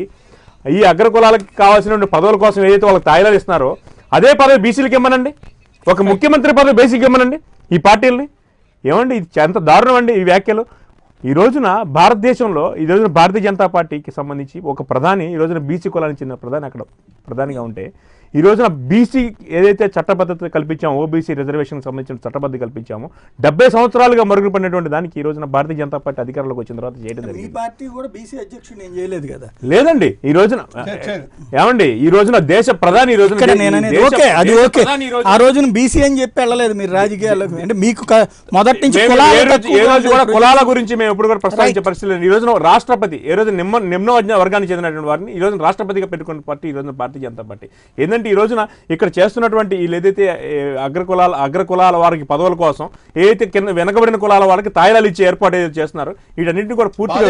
ఈ అగ్ర కులాలకి కావాల్సిన పదవుల కోసం ఏదైతే వాళ్ళకి తాయిలాలు ఇస్తున్నారో అదే పదవి బీసీలకి ఇమ్మనండి. ఒక ముఖ్యమంత్రి పదవి బీసీకి ఇమ్మనండి ఈ పార్టీలని. ఏమండి ఇది ఎంత దారుణం అండి ఈ వ్యాఖ్యలు. ఈ రోజున భారతదేశంలో ఈ రోజున భారతీయ జనతా పార్టీకి సంబంధించి ఒక ప్రధాని ఈ రోజున బీసీ కులానికి చెందిన ప్రధాని అక్కడ ప్రధానిగా ఉంటే, ఈ రోజున బీసీ ఏదైతే చట్టబద్ధత కల్పించామో, ఓబీసీ రిజర్వేషన్కి సంబంధించిన చట్టబద్ధత కల్పించామో 70 సంవత్సరాలుగా మరుగుపడినటువంటి దానికి ఈ రోజున భారతీయ జనతా పార్టీ అధికారంలోకి వచ్చిన తర్వాత చేయడం జరిగింది. లేదండి ఈ రోజున ఏమండి, ఈ రోజున దేశ ప్రధాని ఈ రోజున ఆ రోజున బీసీ అని చెప్పి వెళ్ళలేదు మీరు రాజకీయాల్లో. అంటే మీకు మొదటి నుంచి కులాల గురించి మేము ఎప్పుడు కూడా ప్రస్తావించే పరిస్థితి లేదు. ఈ రోజున రాష్ట్రపతి ఏ రోజు నిమ్న వర్గానికి చెందినటువంటి వారిని ఈ రోజున రాష్ట్రపతిగా పెట్టుకున్న పార్టీ ఈ రోజున భారతీయ జనతా పార్టీ. ఏంటంటే ఈ రోజున ఇక్కడ చేస్తున్నటువంటి వీళ్ళు ఏదైతే అగ్ర కులాల వారికి పదవుల కోసం ఏదైతే కింద వెనకబడిన కులాల వాళ్ళకి తాయిలాలు ఇచ్చే ఏర్పాటు ఏదైతే చేస్తున్నారు వీటన్నింటినీ కూడా పూర్తిగా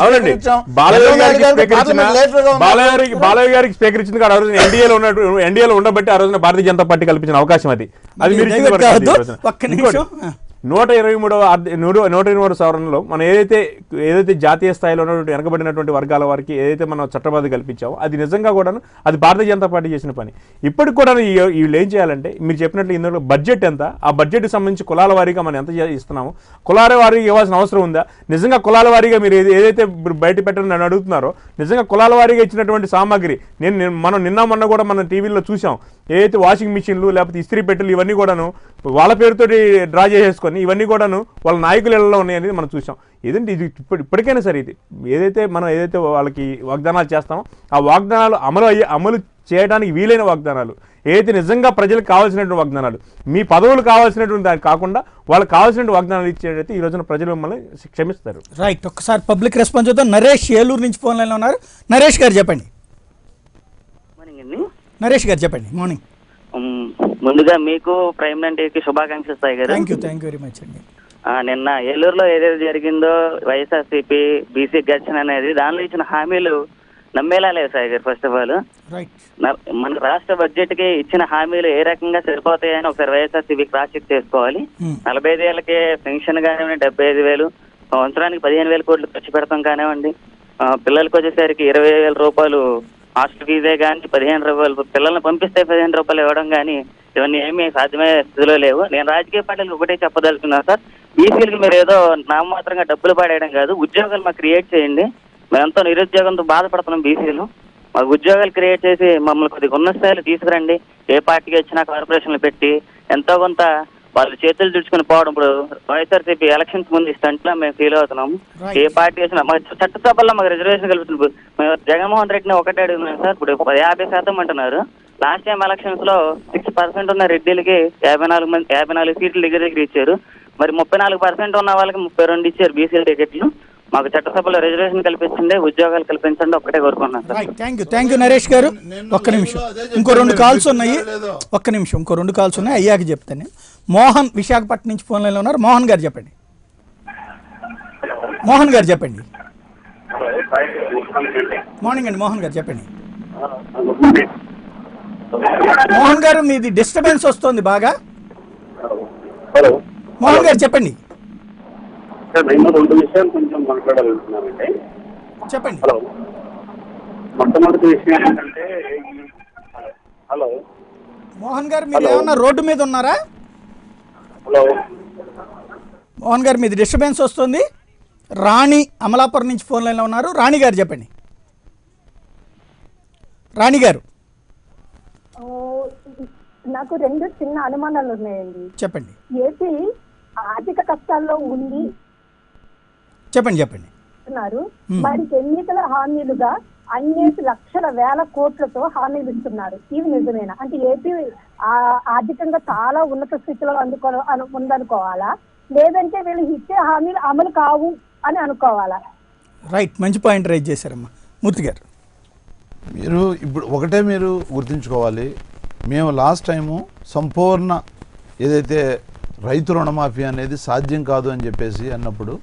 అవునండి. బాలయ్య గారికి స్పీకర్ ఇచ్చింది ఆ రోజున ఎన్డీఏలో ఉండబట్టి ఆ రోజున భారతీయ జనతా పార్టీ కల్పించిన అవకాశం అది మీరు 123వ సవరణలో మనం ఏదైతే జాతీయ స్థాయిలో ఉన్నటువంటి వెనకబడినటువంటి వర్గాల వారికి ఏదైతే మనం చట్టబద్ధ కల్పించామో అది నిజంగా కూడాను అది భారతీయ జనతా పార్టీ చేసిన పని. ఇప్పటికి కూడా వీళ్ళు ఏం చేయాలంటే మీరు చెప్పినట్లు ఇందులో బడ్జెట్ ఎంత, ఆ బడ్జెట్కి సంబంధించి కులాల వారీగా మనం ఎంత ఇస్తున్నాము, కులాల వారీగా ఇవ్వాల్సిన అవసరం ఉందా, నిజంగా కులాల వారీగా మీరు ఏదైతే బయట పెట్టని నన్ను అడుగుతున్నారో నిజంగా కులాల వారీగా ఇచ్చినటువంటి సామాగ్రి మనం నిన్న మొన్న కూడా మనం టీవీలో చూసాం. ఏదైతే వాషింగ్ మిషన్లు లేకపోతే ఇస్త్రీ పెట్టెలు ఇవన్నీ కూడాను వాళ్ళ పేరుతోటి డ్రా చేసేసుకొని ఇవన్నీ కూడాను వాళ్ళ నాయకుల ఇళ్లలో ఉన్నాయి అనేది మనం చూసాం. ఏదంటే ఇది ఇప్పటికైనా సరే ఇది ఏదైతే వాళ్ళకి వాగ్దానాలు చేస్తామో ఆ వాగ్దానాలు అమలు చేయడానికి వీలైన వాగ్దానాలు, ఏదైతే నిజంగా ప్రజలకు కావాల్సినటువంటి వాగ్దానాలు, మీ పదవులు కావాల్సినటువంటి దానికి కాకుండా వాళ్ళకి కావాల్సిన వాగ్దానాలు ఇచ్చేటైతే ఈ రోజున ప్రజలు మిమ్మల్ని క్షమిస్తారు. రైట్. ఒక్కసారి పబ్లిక్ రెస్పాన్స్ చూద్దాం. నరేష్ ఏలూరు నుంచి ఫోన్ లైన్లో ఉన్నారు. నరేష్ గారు చెప్పండి. నరేష్ గారు చెప్పండి. మార్నింగ్. ముందుగా మీకు ప్రైమ్ నైన్టీకి శుభాకాంక్షలు సాయి గారు. థ్యాంక్ యూ వెరీ మచ్ అండి. నిన్న ఏలూరులో ఏదైతే జరిగిందో వైఎస్ఆర్సీపీ బీసీ గర్జన అనేది దానిలో ఇచ్చిన హామీలు నమ్మేలా లేదు సాయి గారు. ఫస్ట్ ఆఫ్ ఆల్ మన రాష్ట్ర బడ్జెట్ కి ఇచ్చిన హామీలు ఏ రకంగా సరిపోతాయని ఒకసారి వైఎస్ఆర్సీపీ క్రాస్ చెక్ చేసుకోవాలి. 45 ఏళ్ళకి పెన్షన్ కానివ్వండి 75,000, సంవత్సరానికి 15,000 కోట్లు ఖర్చు పెడతాం కానివ్వండి, పిల్లలకి వచ్చేసరికి 20,000 రూపాయలు హాస్టల్ ఫీజే కానీ 15 రూపాయలు పిల్లల్ని పంపిస్తే 15 రూపాయలు ఇవ్వడం కానీ ఇవన్నీ ఏమీ సాధ్యమయ్యే స్థితిలో లేవు. నేను రాజకీయ పార్టీలకు ఒకటే చెప్పదలుచుకున్నాను సార్, బీసీలకు మీరు ఏదో నామమాత్రంగా డబ్బులు పడేయడం కాదు, ఉద్యోగాలు మాకు క్రియేట్ చేయండి. మేమెంతో నిరుద్యోగంతో బాధపడుతున్నాం బీసీలు, మాకు ఉద్యోగాలు క్రియేట్ చేసి మమ్మల్ని కొద్దిగా ఉన్న స్థాయిలో తీసుకురండి. ఏ పార్టీకి వచ్చినా కార్పొరేషన్లు పెట్టి ఎంతో కొంత వాళ్ళు చేతులు దుడుచుకుని పోవడం. ఇప్పుడు వైఎస్ఆర్సీపీ ఎలక్షన్స్ ముందు స్టంట్లా మేము ఫీల్ అవుతున్నాం. ఏ పార్టీ వేసినా మాకు చట్టసభల్లో మాకు రిజర్వేషన్ కల్పిస్తుంది. మేము జగన్మోహన్ రెడ్డిని ఒకటే అడుగుతున్నాం సార్, ఇప్పుడు 50% అంటున్నారు. లాస్ట్ టైం ఎలక్షన్స్ లో 6% ఉన్న రెడ్డిలకి 54 సీట్లు దగ్గర ఇచ్చారు. మరి 34% ఉన్న వాళ్ళకి 32 ఇచ్చారు బీసీ టికెట్లు. మాకు చట్టసభలో రిజర్వేషన్ కల్పించండి, ఉద్యోగాలు కల్పించండి ఒకటే కోరుకున్నాం సార్. థ్యాంక్ యూ నరేష్ గారు. ఒక్క నిమిషం, ఇంకో 2 కాల్స్ ఉన్నాయి. ఒక్క నిమిషం, ఇంకో 2 కాల్స్ ఉన్నాయి, అయ్యాక చెప్తాను. మోహన్ విశాఖపట్నం నుంచి ఫోన్ లైన్లో ఉన్నారు. మోహన్ గారు చెప్పండి. మోహన్ గారు చెప్పండి. మార్నింగ్ అండి మోహన్ గారు చెప్పండి. మోహన్ గారు మీది డిస్టర్బెన్స్ వస్తుంది బాగా. హలో మోహన్ గారు చెప్పండి. సార్ నేను 2 విషయాలు కొంచెం మాట్లాడాలనుకున్నానండి. చెప్పండి. హలో, మొట్టమొదటి విషయం ఏంటంటే, హలో మోహన్ గారు మీరు ఏమన్నా రోడ్డు మీద ఉన్నారా? హలో మోహన్ గారు మీది డిస్టర్బెన్స్ వస్తుంది. రాణి అమలాపురం నుంచి ఫోన్ లైన్లో ఉన్నారు. రాణి గారు చెప్పండి. రాణి గారు నాకు 2 చిన్న అనుమానాలు ఉన్నాయండి. చెప్పండి. ఏపీ ఆర్థిక కష్టాల్లో ఉంది చెప్పండి. వారికి ఎన్నికల హామీలుగా అన్నేసి లక్షల వేల కోట్లతో హామీలు ఇస్తున్నారు. ఇవి నిజమేనా? అంటే ఏపీ ఆర్థికంగా చాలా ఉన్నత స్థితిలో ఉందనుకోవాలా, లేదంటే వీళ్ళు ఇచ్చే హామీలు అమలు కావు అని అనుకోవాలా? రైట్, మంచి పాయింట్ రైజ్ చేశారమ్మా మూర్తి గారు. మీరు ఇప్పుడు ఒకటే మీరు గుర్తుంచుకోవాలి, మేము లాస్ట్ టైము సంపూర్ణ ఏదైతే రైతు రుణమాఫీ అనేది సాధ్యం కాదు అని చెప్పేసి అన్నప్పుడు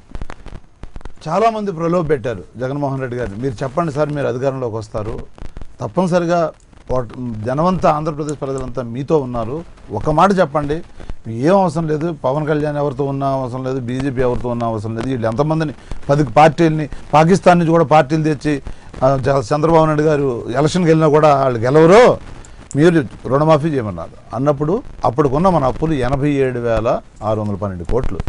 చాలామంది ప్రలోభ పెట్టారు జగన్మోహన్ రెడ్డి గారు. మీరు చెప్పండి సార్, మీరు అధికారంలోకి వస్తారు, తప్పనిసరిగా జనమంతా ఆంధ్రప్రదేశ్ ప్రజలంతా మీతో ఉన్నారు, ఒక మాట చెప్పండి, ఏం అవసరం లేదు, పవన్ కళ్యాణ్ ఎవరితో ఉన్న అవసరం లేదు, బీజేపీ ఎవరితో ఉన్న అవసరం లేదు, వీళ్ళు ఎంతమందిని 10 పార్టీలని పాకిస్తాన్ నుంచి కూడా పార్టీలు తెచ్చి చంద్రబాబు నాయుడు గారు ఎలక్షన్కి వెళ్ళినా కూడా వాళ్ళు గెలవరు, మీరు రుణమాఫీ చేయమన్నారు అన్నప్పుడు అప్పటికున్న మన అప్పులు 87,612 కోట్లు.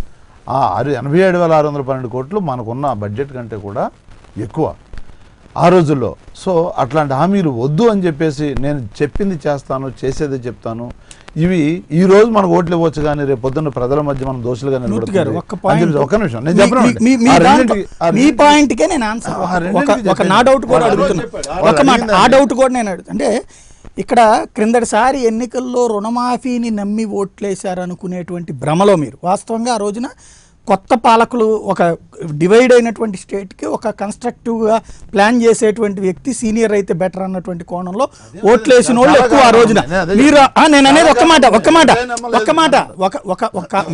87,612 కోట్లు మనకున్న బడ్జెట్ కంటే కూడా ఎక్కువ ఆ రోజుల్లో. సో అట్లాంటి హామీలు వద్దు అని చెప్పేసి నేను చెప్పింది చేస్తాను, చేసేది చెప్తాను. ఇవి ఈ రోజు మనకు ఓట్లు ఇవ్వచ్చు, కానీ రేపు పొద్దున్న ప్రజల మధ్య మనం దోషులుగా నిలబడతారు. ఒక్క నిమిషం నేను చెప్పను. అంటే ఇక్కడ క్రిందటిసారి ఎన్నికల్లో రుణమాఫీని నమ్మి ఓట్లేశారనుకునేటువంటి భ్రమలో మీరు వాస్తవంగా ఆ రోజున కొత్త పాలకులు ఒక డివైడ్ అయినటువంటి స్టేట్కి ఒక కన్స్ట్రక్టివ్గా ప్లాన్ చేసేటువంటి వ్యక్తి సీనియర్ అయితే బెటర్ అన్నటువంటి కోణంలో ఓట్లేసిన వాళ్ళు ఎక్కువ ఆ రోజున. మీరు నేను అనేది ఒక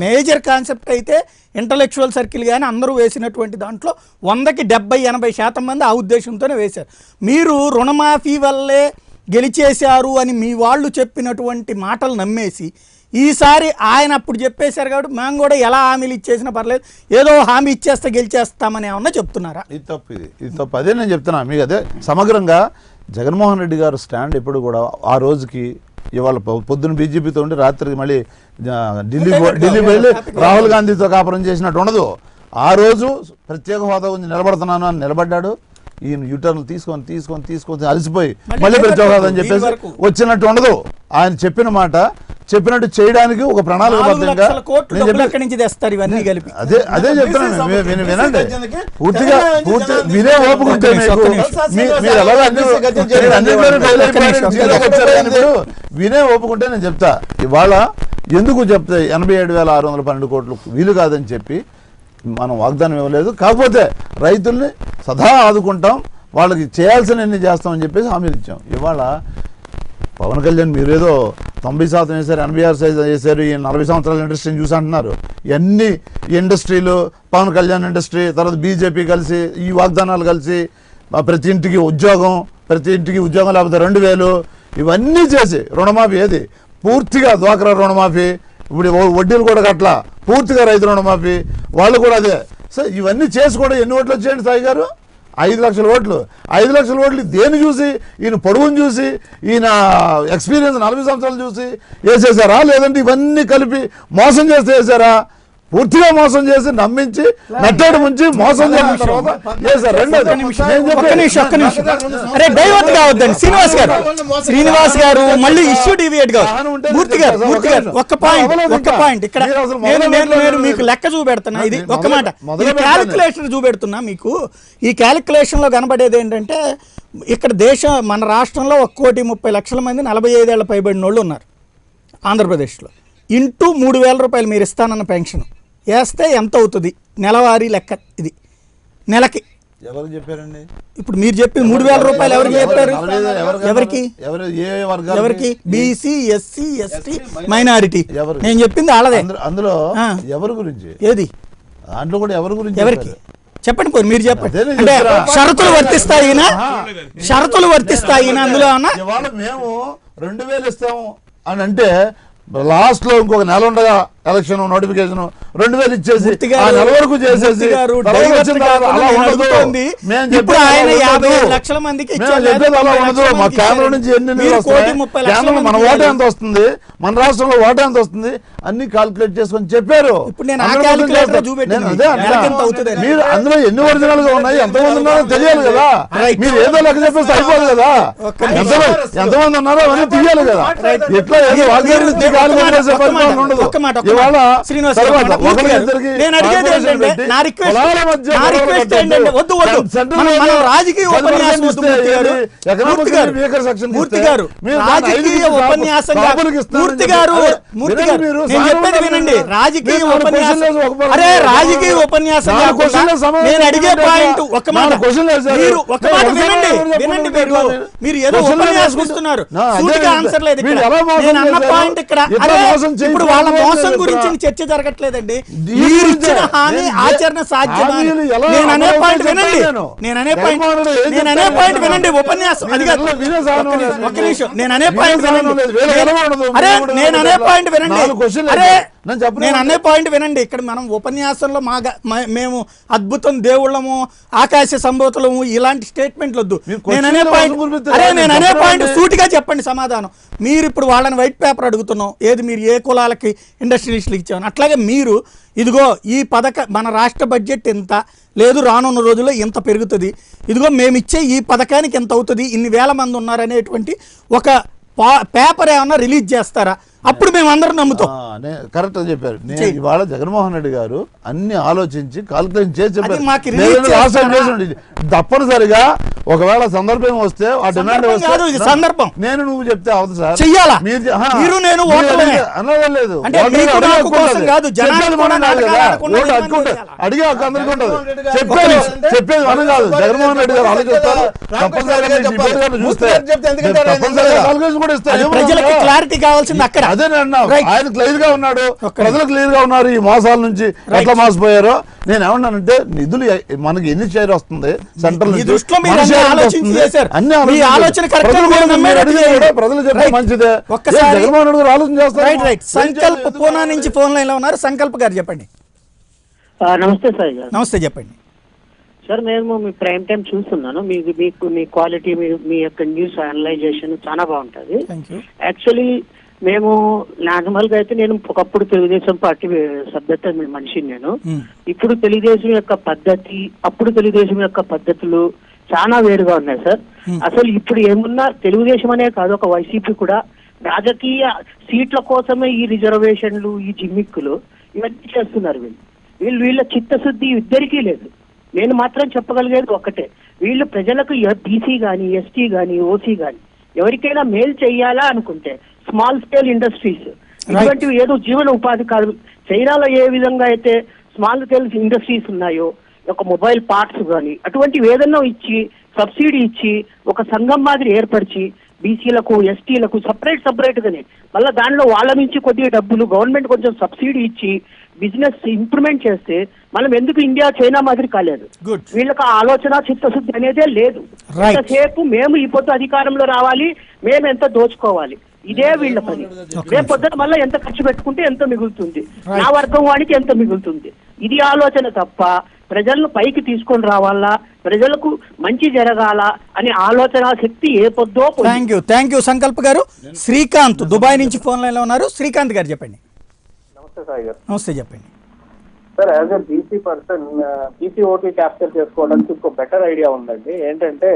మేజర్ కాన్సెప్ట్ అయితే ఇంటలెక్చువల్ సర్కిల్ కానీ అందరూ వేసినటువంటి దాంట్లో 100కి 70-80% మంది ఆ ఉద్దేశంతోనే వేశారు. మీరు రుణమాఫీ వల్లే గెలిచేశారు అని మీ వాళ్ళు చెప్పినటువంటి మాటలు నమ్మేసి ఈసారి ఆయన అప్పుడు చెప్పేశారు కాబట్టి మేము కూడా ఎలా హామీలు ఇచ్చేసినా పర్లేదు, ఏదో హామీ ఇచ్చేస్తే గెలిచేస్తామని ఏమన్నా చెప్తున్నారా? ఇది తప్పు. అదే నేను చెప్తున్నా మీకు. అదే సమగ్రంగా జగన్మోహన్ రెడ్డి గారు స్టాండ్ ఎప్పుడు కూడా ఆ రోజుకి ఇవాళ పొద్దున్న బీజేపీతో ఉండి రాత్రికి మళ్ళీ ఢిల్లీ వెళ్ళి రాహుల్ గాంధీతో కాపురం చేసినట్టు ఉండదు. ఆ రోజు ప్రత్యేక హోదా గురించి నిలబడుతున్నాను అని నిలబడ్డాడు. ఈయన యూటర్న్లు తీసుకొని అలసిపోయి మళ్ళీ ప్రత్యేక హోదా అని చెప్పేసి వచ్చినట్టు ఉండదు. ఆయన చెప్పిన మాట చెప్పినట్టు చేయడానికి ఒక ప్రణాళికబద్ధంగా అదే చెప్తున్నాను. వినండి, పూర్తిగా వినే ఓపుకుంటే వినే ఓపుకుంటే నేను చెప్తా. ఇవాళ ఎందుకు చెప్తా 87,612 కోట్లు వీలు కాదని చెప్పి మనం వాగ్దానం ఇవ్వలేదు. కాకపోతే రైతుల్ని సదా ఆదుకుంటాం, వాళ్ళకి చేయాల్సినవన్నీ చేస్తామని చెప్పేసి హామీలు ఇచ్చాం. ఇవాళ పవన్ కళ్యాణ్ మీరేదో 90% వేశారు, 86% వేశారు, ఈ 40 సంవత్సరాల ఇండస్ట్రీని చూసి అంటున్నారు. ఇవన్నీ ఇండస్ట్రీలు, పవన్ కళ్యాణ్ ఇండస్ట్రీ, తర్వాత బీజేపీ కలిసి ఈ వాగ్దానాలు కలిసి ప్రతి ఇంటికి ఉద్యోగం లేకపోతే 2,000 ఇవన్నీ చేసి రుణమాఫీ ఏది పూర్తిగా డ్వాక్రా రుణమాఫీ, ఇప్పుడు వడ్డీలు కూడా కట్లా, పూర్తిగా రైతు రుణమాఫీ వాళ్ళు కూడా అదే. సో ఇవన్నీ చేసి కూడా ఎన్ని ఓట్లు వచ్చాయండి సాయి గారు? 5 లక్షల ఓట్లు. 5 లక్షల ఓట్లు దేన్ని చూసి? ఈయన పొడవును చూసి, ఈయన ఎక్స్పీరియన్స్ 40 సంవత్సరాలు చూసి వేసేసారా, లేదంటే ఇవన్నీ కలిపి మోసం చేస్తే వేసారా? పూర్తిగా మోసం చేసి నమ్మించి నట్టేడు ముంచి మోసం చేసిన తర్వాత చేశారు. రెండోది ఒక్క నిమిషం. అరే డైవర్ట్ కావద్దండి శ్రీనివాస్ గారు మళ్ళీ ఇష్యూ డివియేట్ కాదు. మూర్తి గారు ఒక్క పాయింట్ ఇక్కడ నేను మీకు లెక్క చూపెడుతున్నా. ఇది ఒక్క మాట, ఇది క్యాలిక్యులేషన్ చూపెడుతున్నా మీకు. ఈ క్యాలిక్యులేషన్ లో కనబడేది ఏంటంటే ఇక్కడ మన రాష్ట్రంలో 1,30,00,000 మంది 45 ఏళ్ల పైబడిన వాళ్ళు ఉన్నారు ఆంధ్రప్రదేశ్లో. ఇంటూ 3,000 రూపాయలు మీరు ఇస్తానన్న పెన్షన్ వేస్తే ఎంత అవుతుంది నెలవారీ లెక్క? ఇది నెలకి ఎవరు చెప్పారండి? ఇప్పుడు మీరు చెప్పింది 3,000 రూపాయలు ఎవరికి చెప్పారు? ఎవరికి? BC, SC, ST, minority. నేను చెప్పింది వాళ్ళదే. అందులో ఎవరి గురించి? ఏది దాంట్లో కూడా ఎవరి గురించి? ఎవరికి చెప్పండి, పోయి మీరు చెప్పండి. అంటే షరతులు వర్తిస్తాయి అందులో అన్న. ఇవాళ మేము 2,000 ఇస్తాము అని అంటే లాస్ట్ లో ఇంకొక నెల ఉండగా ఎలక్షన్ నోటిఫికేషన్ 2,000 ఇచ్చేసి ఆ నెల వరకు చేసేసి ఇప్పుడు ఆయన 55 లక్షల మందికి మా కేంద్రం నుంచి ఎన్ని కేంద్రంలో మన ఓటు ఎంత వస్తుంది, మన రాష్ట్రంలో ఓటు ఎంత వస్తుంది అన్ని కాల్కులేట్ చేసుకొని చెప్పారు. మీరు అందులో ఎన్ని ఒరిజినల్ గా ఉన్నాయి, ఎంతమంది ఉన్నారో తెలియాలి కదా. మీరు ఏదో లెక్క చెప్పేసి అయిపోదు కదా. ఎంతమంది ఉన్నారో అవన్నీ తీయాలి కదా. ఎట్లా ఏదో ఉండదు. ఇవాళ రాజకీయ ఉపన్యాసం మూర్తి గారు వినండి. రాజకీయ ఉపన్యాసం నేను అడిగే పాయింట్ ఒక్క మాట వినండి. మీరు ఏదో ఉపన్యాసం ఇస్తున్నారు, ఆన్సర్ లేదు. నేను అన్న పాయింట్ ఇక్కడ ఇప్పుడు వాళ్ళ మోసం గురించి చర్చ జరగట్లేదండి. మీరు ఇచ్చిన హామీ ఆచరణ సాధ్యమా? నేను అనే పాయింట్ వినండి. ఉపన్యాసం అది కాదు. ఒక్క నిమిషం, నేను అనే పాయింట్ వినండి. ఇక్కడ మనం ఉపన్యాసంలో మేము అద్భుతం, దేవుళ్ళము, ఆకాశ సంభూతులము ఇలాంటి స్టేట్మెంట్లు వద్దు. నేను అనే పాయింట్ సూటిగా చెప్పండి సమాధానం. మీరు ఇప్పుడు వాళ్ళని వైట్ పేపర్ అడుగుతున్నాం, ఏది మీరు ఏ కులాలకి ఇండస్ట్రియలిస్టులకు ఇచ్చామని. అట్లాగే మీరు ఇదిగో ఈ మన రాష్ట్ర బడ్జెట్ ఎంత లేదు, రానున్న రోజుల్లో ఇంత పెరుగుతుంది, ఇదిగో మేము ఇచ్చే ఈ పథకానికి ఎంత అవుతుంది, ఇన్ని వేల మంది ఉన్నారనేటువంటి ఒక పేపర్ ఏమన్నా రిలీజ్ చేస్తారా? అప్పుడు మేము అందరం నమ్ముతాం. కరెక్ట్ చెప్పారు. ఇవాళ జగన్మోహన్ రెడ్డి గారు అన్ని ఆలోచించి కాల్కులేషన్ చేసి చెప్పారు. తప్పనిసరిగా ఒకవేళ సందర్భం వస్తే ఆ డిమాండ్ సందర్భం నువ్వు చెప్తే అవుతుంది సార్, చెయ్యాలా? అనలేదు. అడిగే ఒక అందరికీ ఉంటుంది. చెప్పేది మనం కాదు. జగన్మోహన్ రెడ్డి గారు ఆలోచిస్తారు. తప్పనిసరిగా చూస్తే కాల్కులేషన్ కూడా ఇస్తారు. ప్రజలకు క్లారిటీ కావాల్సింది అక్కడ. అదే ఆయన క్లియర్ గా ఉన్నాడు, ప్రజలు క్లియర్ గా ఉన్నారు. ఈ మోసాల నుంచి ఎట్లా మోసపోయారో. నేను ఏమన్నానంటే నిధులు మనకి ఎన్ని షేర్ వస్తుంది సెంట్రల్ నుంచి, ప్రజలు చెప్పే మంచిదే. జగన్మోహన్ రెడ్డి గారు ఆలోచన చేస్తారు. సంకల్ప్ పూనా నుంచి ఫోన్ లైన్ లో ఉన్నారు. సంకల్ప్ గారు చెప్పండి. నమస్తే సార్. నమస్తే, చెప్పండి సార్. మేము మీ ప్రైమ్ టైం చూస్తున్నాను. మీకు మీ క్వాలిటీ, మీ యొక్క న్యూస్ అనలైజేషన్ చాలా బాగుంటుంది. యాక్చువల్లీ మేము నార్మల్ గా అయితే నేను ఒకప్పుడు తెలుగుదేశం పార్టీ సభ్యత మనిషిని నేను. ఇప్పుడు తెలుగుదేశం యొక్క పద్ధతి, అప్పుడు తెలుగుదేశం యొక్క పద్ధతులు చాలా వేరుగా ఉన్నాయి సార్. అసలు ఇప్పుడు ఏమున్నా తెలుగుదేశం అనే కాదు, ఒక వైసీపీ కూడా రాజకీయ సీట్ల కోసమే ఈ రిజర్వేషన్లు, ఈ జిమ్మిక్కులు ఇవన్నీ చేస్తున్నారు. వీళ్ళ చిత్తశుద్ధి ఇద్దరికీ లేదు. నేను మాత్రం చెప్పగలిగేది ఒక్కటే, వీళ్ళు ప్రజలకు బీసీ గాని, ఎస్టీ గాని, ఓసీ గాని ఎవరికైనా మేలు చెయ్యాలా అనుకుంటే స్మాల్ స్కేల్ ఇండస్ట్రీస్ ఇటువంటివి ఏదో జీవన ఉపాధి కాదు. చైనాలో ఏ విధంగా అయితే స్మాల్ స్కేల్ ఇండస్ట్రీస్ ఉన్నాయో, ఒక మొబైల్ పార్ట్స్ కానీ అటువంటివి ఏదన్నా ఇచ్చి సబ్సిడీ ఇచ్చి ఒక సంఘం మాదిరి ఏర్పరిచి బీసీలకు, ఎస్టీలకు సపరేట్ గానే మళ్ళీ దానిలో వాళ్ళ నుంచి కొద్దిగా డబ్బులు గవర్నమెంట్ కొంచెం సబ్సిడీ ఇచ్చి బిజినెస్ ఇంప్రూవ్మెంట్ చేస్తే మనం ఎందుకు ఇండియా చైనా మాదిరి కాలేదు. వీళ్ళకి ఆలోచన చిత్తశుద్ధి అనేదే లేదు. ఎంతసేపు మేము ఈ పొద్దు అధికారంలో రావాలి, మేము ఎంత దోచుకోవాలి, ఇదే వీళ్ళ పని. రేపు పొద్దున మళ్ళీ ఎంత ఖర్చు పెట్టుకుంటే ఎంత మిగులుతుంది, నా వర్గం వాడికి ఎంత మిగులుతుంది, ఇది ఆలోచన తప్ప ప్రజలను పైకి తీసుకొని రావాలా, ప్రజలకు మంచి జరగాల అనే ఆలోచన శక్తి ఏ పొద్దో. థ్యాంక్ యూ సంకల్ప్ గారు. శ్రీకాంత్ దుబాయ్ నుంచి ఫోన్ లైన్ లో ఉన్నారు. శ్రీకాంత్ గారు చెప్పండి. నమస్తే సాయి గారు. నమస్తే, చెప్పండి. Sir as a BC person BC OT capture చేసుకోవడానికి ఇంకో బెటర్ ఐడియా ఉందండి. ఏంటంటే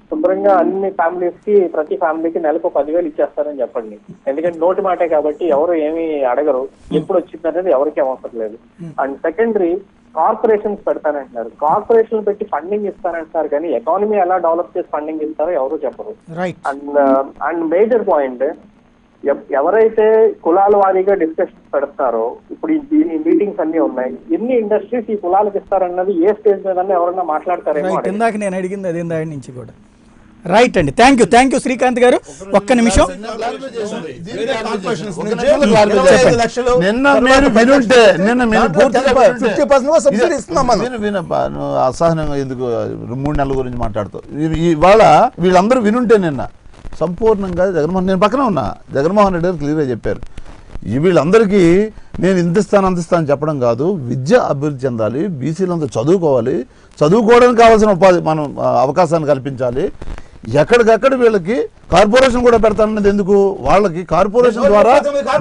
శుభ్రంగా అన్ని ఫ్యామిలీస్ కి ప్రతి ఫ్యామిలీకి నెలకు 10,000 ఇచ్చేస్తారని చెప్పండి. ఎందుకంటే నోటి మాటే కాబట్టి ఎవరు ఏమీ అడగరు, ఎప్పుడు వచ్చింది అనేది ఎవరికి అవసరం లేదు. అండ్ సెకండరీ కార్పొరేషన్స్ పెడతానంటున్నారు. కార్పొరేషన్ పెట్టి ఫండింగ్ ఇస్తానంటున్నారు, కానీ ఎకానమీ ఎలా డెవలప్ చేసి ఫండింగ్ ఇస్తారో ఎవరు చెప్పరు. అండ్ మేజర్ పాయింట్, ఎవరైతే కులాల వారీగా డిస్కషన్స్ పెడతారో ఇప్పుడు ఈ మీటింగ్స్ అన్ని ఉన్నాయి, ఎన్ని ఇండస్ట్రీస్ ఈ కులాలకు ఇస్తారన్నది ఏ స్టేజ్ మీద ఎవరన్నా మాట్లాడతారేమో. ఇందాక నేను అడిగింది అదే దాని నుంచి కూడా. రైట్ అండి, థ్యాంక్ యూ శ్రీకాంత్ గారు. ఒక్క నిమిషం. అసహనంగా ఎందుకు 3 నెలల గురించి మాట్లాడుతూ ఇవాళ వీళ్ళందరూ వినుంటే నిన్న సంపూర్ణంగా నేను పక్కన ఉన్నా, జగన్మోహన్ రెడ్డి గారు క్లియర్గా చెప్పారు. వీళ్ళందరికీ నేను ఇంతిస్తాను అందిస్తాను చెప్పడం కాదు, విద్య అభివృద్ధి చెందాలి, బీసీలంతా చదువుకోవాలి, చదువుకోవడానికి కావాల్సిన ఉపాధి మనం అవకాశాన్ని కల్పించాలి. ఎక్కడికక్కడ వీళ్ళకి కార్పొరేషన్ కూడా పెడతానన్నది ఎందుకు? వాళ్ళకి కార్పొరేషన్ ద్వారా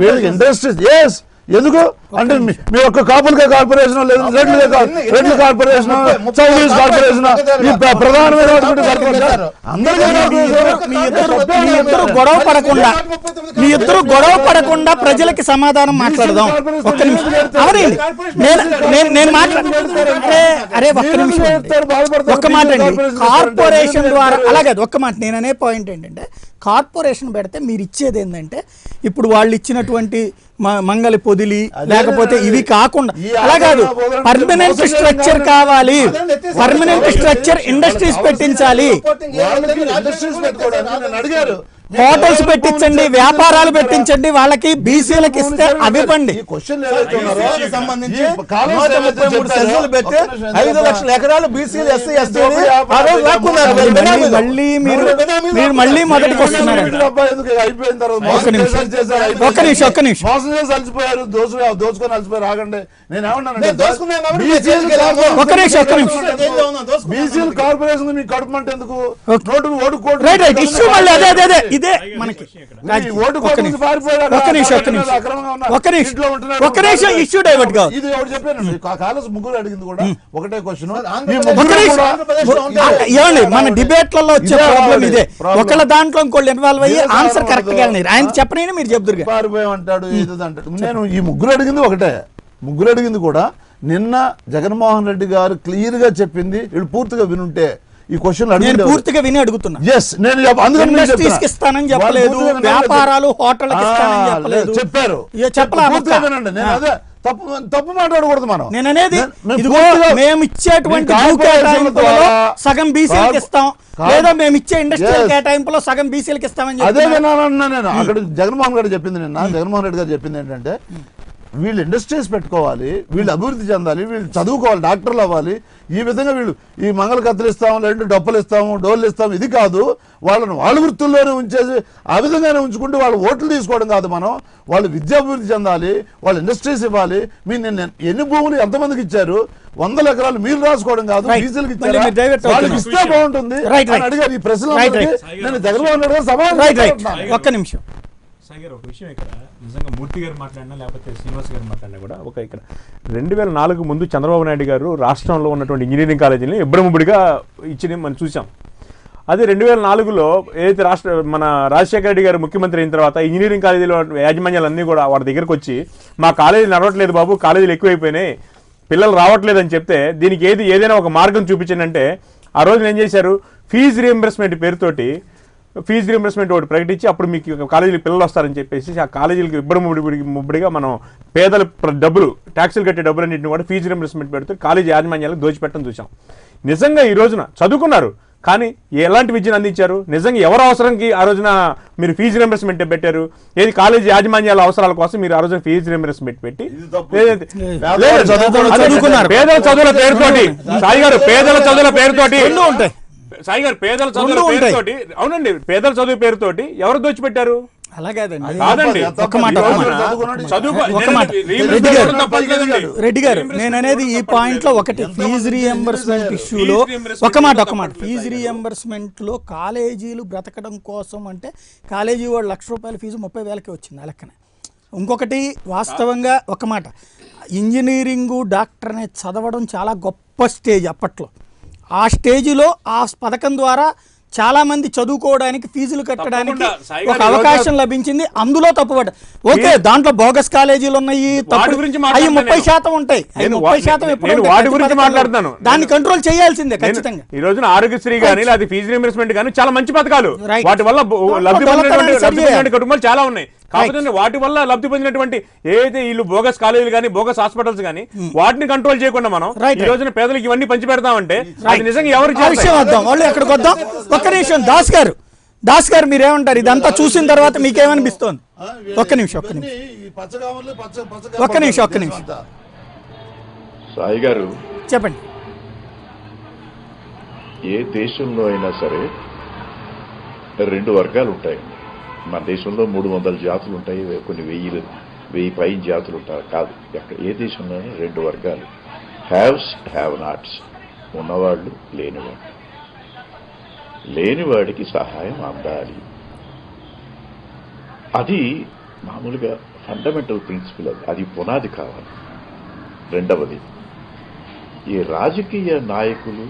వీళ్ళకి ఇండస్ట్రీస్ ఎందుకు అంటే మీ ఒక్క కాపులకే కార్పొరేషన్ లేదు, రెడ్ల కార్పొరేషన్, చౌదరీస్ కార్పొరేషన్, ఈ ప్రధానమైనటువంటి మీ ఇద్దరు గొడవ పడకుండా ప్రజలకి సమాధానం మాట్లాడదాం. ఒక్క నిమిషం అవనండి, నేను అరే ఒక్క నిమిషం, ఒక్క మాట అండి. కార్పొరేషన్ ద్వారా అలాగే ఒక్క మాట, నేను అనే పాయింట్ ఏంటంటే కార్పొరేషన్ పెడితే మీరు ఇచ్చేది ఏంటంటే ఇప్పుడు వాళ్ళు ఇచ్చినటువంటి మంగళ పొదిలి లేకపోతే ఇవి కాకుండా అలా కాదు, పర్మనెంట్ స్ట్రక్చర్ కావాలి, పర్మనెంట్ స్ట్రక్చర్ ఇండస్ట్రీస్ పెట్టించాలి, హోటల్స్ పెట్టించండి, వ్యాపారాలు పెట్టించండి, వాళ్ళకి బీసీలకు ఇస్తే అవిపండి. 5 లక్షల ఎకరాలు బీసీలు ఎస్సీ ఎస్టీ మళ్ళీ మొదటికి వస్తున్నారు. ఒక్క నిమిషం అలసిపోయారు, దోచుకొని అలసిపోయారు. ఆగండి, నేను బీసీలు కార్పొరేషన్ మీకు కడుపుమంటే ఎందుకు? ఇష్యూ మళ్ళీ అదే ఇదే మనకి ఇష్యూ డైవర్ట్ కాదు. ఇది ఒకటి చెప్పాను, కాలేజ్ ముగ్గురు అడిగింది కూడా ఒకటే క్వశ్చన్. ఏమండి మన డిబేట్లలో వచ్చే ప్రాబ్లం ఇదే, ఒకళ్ళ దాంట్లో ఇంకోళ్ళు ఇన్వాల్వ్ అయ్యి ఆన్సర్ కరెక్ట్ గా ఆయన చెప్పని మీరు చెప్తారు పారిపోయాం అంటాడు, ఏదో అంటాడు. నేను ఈ ముగ్గురు అడిగింది ఒకటే, ముగ్గురు అడిగింది కూడా నిన్న జగన్మోహన్ రెడ్డి గారు క్లియర్ గా చెప్పింది. వీళ్ళు పూర్తిగా వినుంటే ఈ క్వశ్చన్ పూర్తిగా విని అడుగుతున్నా. వ్యాపారాలు హోటల్ చెప్పారు, చెప్పలేదు. నేను అదే తప్పు మాట్లాడకూడదు. మనం నేను అనేది మేము ఇచ్చేటువంటి సగం బీసీలకు ఇస్తాం, లేదా మేము ఇచ్చే ఇండస్ట్రియల్ కేటాయింపులో సగం బీసీలకు ఇస్తామని అదే వినాలన్నా నేను. అక్కడ జగన్మోహన్ రెడ్డి చెప్పింది నిన్న, జగన్మోహన్ రెడ్డి గారు చెప్పింది ఏంటంటే వీళ్ళు ఇండస్ట్రీస్ పెట్టుకోవాలి, వీళ్ళు అభివృద్ధి చెందాలి, వీళ్ళు చదువుకోవాలి, డాక్టర్లు అవ్వాలి. ఈ విధంగా వీళ్ళు ఈ మంగళ కత్తులు ఇస్తాము, లేదంటే డబ్బులు ఇస్తాము, డోర్లు ఇస్తాము, ఇది కాదు. వాళ్ళని వాళ్ళ వృత్తుల్లోనే ఉంచేసి ఆ విధంగానే ఉంచుకుంటూ వాళ్ళు ఓట్లు తీసుకోవడం కాదు. మనం వాళ్ళు విద్యాభివృద్ధి చెందాలి, వాళ్ళు ఇండస్ట్రీస్ ఇవ్వాలి. మీరు నిన్న ఎన్ని భూములు ఎంతమందికి ఇచ్చారు? 100 ఎకరాలు మీరు రాసుకోవడం కాదు, బీసీలకు ఇచ్చారు, ఇస్తే బాగుంటుంది అడిగారు. ఈ ప్రశ్న నేను జగన్మోహన్ రెడ్డి గారు సమాధానం. ఒక్క నిమిషం సాగర్, ఒక విషయం ఇక్కడ నిజంగా మూర్తి గారు మాట్లాడినా లేకపోతే శ్రీనివాస్ గారు మాట్లాడినా కూడా ఒక ఇక్కడ 2004 ముందు చంద్రబాబు నాయుడు గారు రాష్ట్రంలో ఉన్నటువంటి ఇంజనీరింగ్ కాలేజీని ఇబ్బరముబ్బడిగా ఇచ్చి మనం చూసాం. అదే 2004లో ఏదైతే మన రాజశేఖర రెడ్డి గారు ముఖ్యమంత్రి అయిన తర్వాత ఇంజనీరింగ్ కాలేజీలో యాజమాన్యాలన్నీ కూడా వాడి దగ్గరకు వచ్చి మా కాలేజీ నడవట్లేదు బాబు, కాలేజీలు ఎక్కువైపోయినాయి, పిల్లలు రావట్లేదని చెప్తే దీనికి ఏదైనా ఒక మార్గం చూపించండి అంటే ఆ రోజున ఏం చేశారు? ఫీజు రియంబర్స్మెంట్ పేరుతోటి ఫీజు రియంబర్స్మెంట్ ఒకటి ప్రకటించి అప్పుడు మీకు కాలేజీలకు పిల్లలు వస్తారని చెప్పేసి ఆ కాలేజీలకు ముబ్బడిగా మనం పేదల డబ్బులు, ట్యాక్సులు కట్టే డబ్బులన్నింటిని కూడా ఫీజు రియంబర్స్మెంట్ పెడుతూ కాలేజీ యాజమాన్యాలకు దోచిపెట్టడం చూసాం. నిజంగా ఈ రోజున చదువుకున్నారు కానీ ఎలాంటి విద్యను అందించారు? నిజంగా ఎవరు అవసరంకి ఆ రోజున మీరు ఫీజు రియంబర్స్మెంట్ పెట్టారు? ఏది కాలేజీ యాజమాన్యాల అవసరాల కోసం మీరు ఆ రోజున ఫీజు రియంబర్స్మెంట్ పెట్టి పేదల చదువుల పేరుతోటి సాయి గారు పేదల చదువుల పేరుతోటి ఉంటాయి. సాయి గారు పేదల చదువుల పేరుతోటి అవునండి, పేదల చదువు పేరుతోటి ఎవరు దోచిపెట్టారు? రెడ్డి గారు నేను అనేది ఈ పాయింట్ లో ఒకటి, ఫీజు రియంబర్స్మెంట్ ఇష్యూలో ఒక మాట ఫీజు రియంబర్స్మెంట్ లో కాలేజీలు బ్రతకడం కోసం అంటే కాలేజీ వాడు ₹1,00,000 ఫీజు 30,000కి వచ్చింది ఆ లెక్కన. ఇంకొకటి వాస్తవంగా ఒక మాట, ఇంజనీరింగు డాక్టర్ అనేది చదవడం చాలా గొప్ప స్టేజ్ అప్పట్లో. ఆ స్టేజ్లో ఆ పథకం ద్వారా చాలా మంది చదువుకోవడానికి ఫీజులు కట్టడానికి ఒక అవకాశం లభించింది. అందులో తప్పుపడ్డ ఓకే, దాంట్లో బోగస్ కాలేజీలు ఉన్నాయి, అవి 30% ఉంటాయి. 30% వాటి గురించి మాట్లాడుతాను. దాన్ని కంట్రోల్ చేయాల్సిందే ఖచ్చితంగా. ఈ రోజున ఆరోగ్యశ్రీ కానీ లేదా ఫీజు రీయింబర్స్మెంట్ కానీ చాలా మంచి పథకాలు, వాటి వల్ల లబ్ధి పొందినటువంటి కుటుంబాలు చాలా ఉన్నాయి. కాకపోతే వాటి వల్ల లబ్ధి పొందినటువంటి ఏదైతే వీళ్ళు బోగస్ కాలేజీలు కానీ బోగస్ హాస్పిటల్స్ కానీ వాటిని కంట్రోల్ చేయకుండా మనం ఈ రోజున పేదలకు ఇవన్నీ పంచి పెడతామంటే అది నిజంగా ఎవరు వాళ్ళు ఎక్కడికి వద్దాం. ఒక్క నిమిషం దాస్ గారు మీరేమంటారు? ఇదంతా చూసిన తర్వాత మీకేమనిపిస్తోంది? ఒక్క నిమిషం సాయి గారు చెప్పండి. ఏ దేశంలో అయినా సరే 2 వర్గాలు ఉంటాయి. మన దేశంలో 300 జాతులు ఉంటాయి, కొన్ని 1000 పైన జాతులు ఉంటాయి. కాదు, ఎక్కడ ఏ దేశంలోనే 2 వర్గాలు, హ్యావ్స్ హ్యావ్ నాట్స్, ఉన్నవాళ్ళు లేనివాళ్ళు. లేనివాడికి సహాయం అందాలి. అది మామూలుగా ఫండమెంటల్ ప్రిన్సిపల్. అది పునాది కావాలి. రెండవది, ఈ రాజకీయ నాయకులు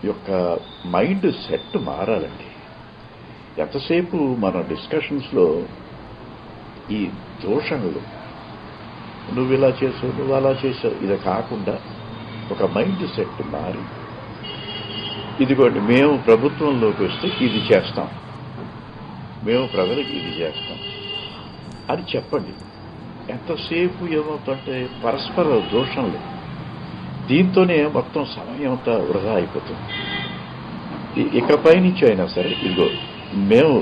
యొక్క మైండ్ సెట్ మారాలండి. ఎంతసేపు మన డిస్కషన్స్లో ఈ దోషణలు, నువ్వు ఇలా చేసావు, నువ్వు అలా చేసావు, ఇది కాకుండా ఒక మైండ్ సెట్ మారి, ఇదిగోండి మేము ప్రభుత్వంలోకి వస్తే ఇది చేస్తాం, మేము ప్రజలకు ఇది చేస్తాం అని చెప్పండి. ఎంతసేపు ఏమవుతుంటే పరస్పర దోషణలు, దీంతోనే మొత్తం సమయం అంతా వృధా అయిపోతుంది. ఇకపై నుంచి అయినా సరే ఇదిగో మేము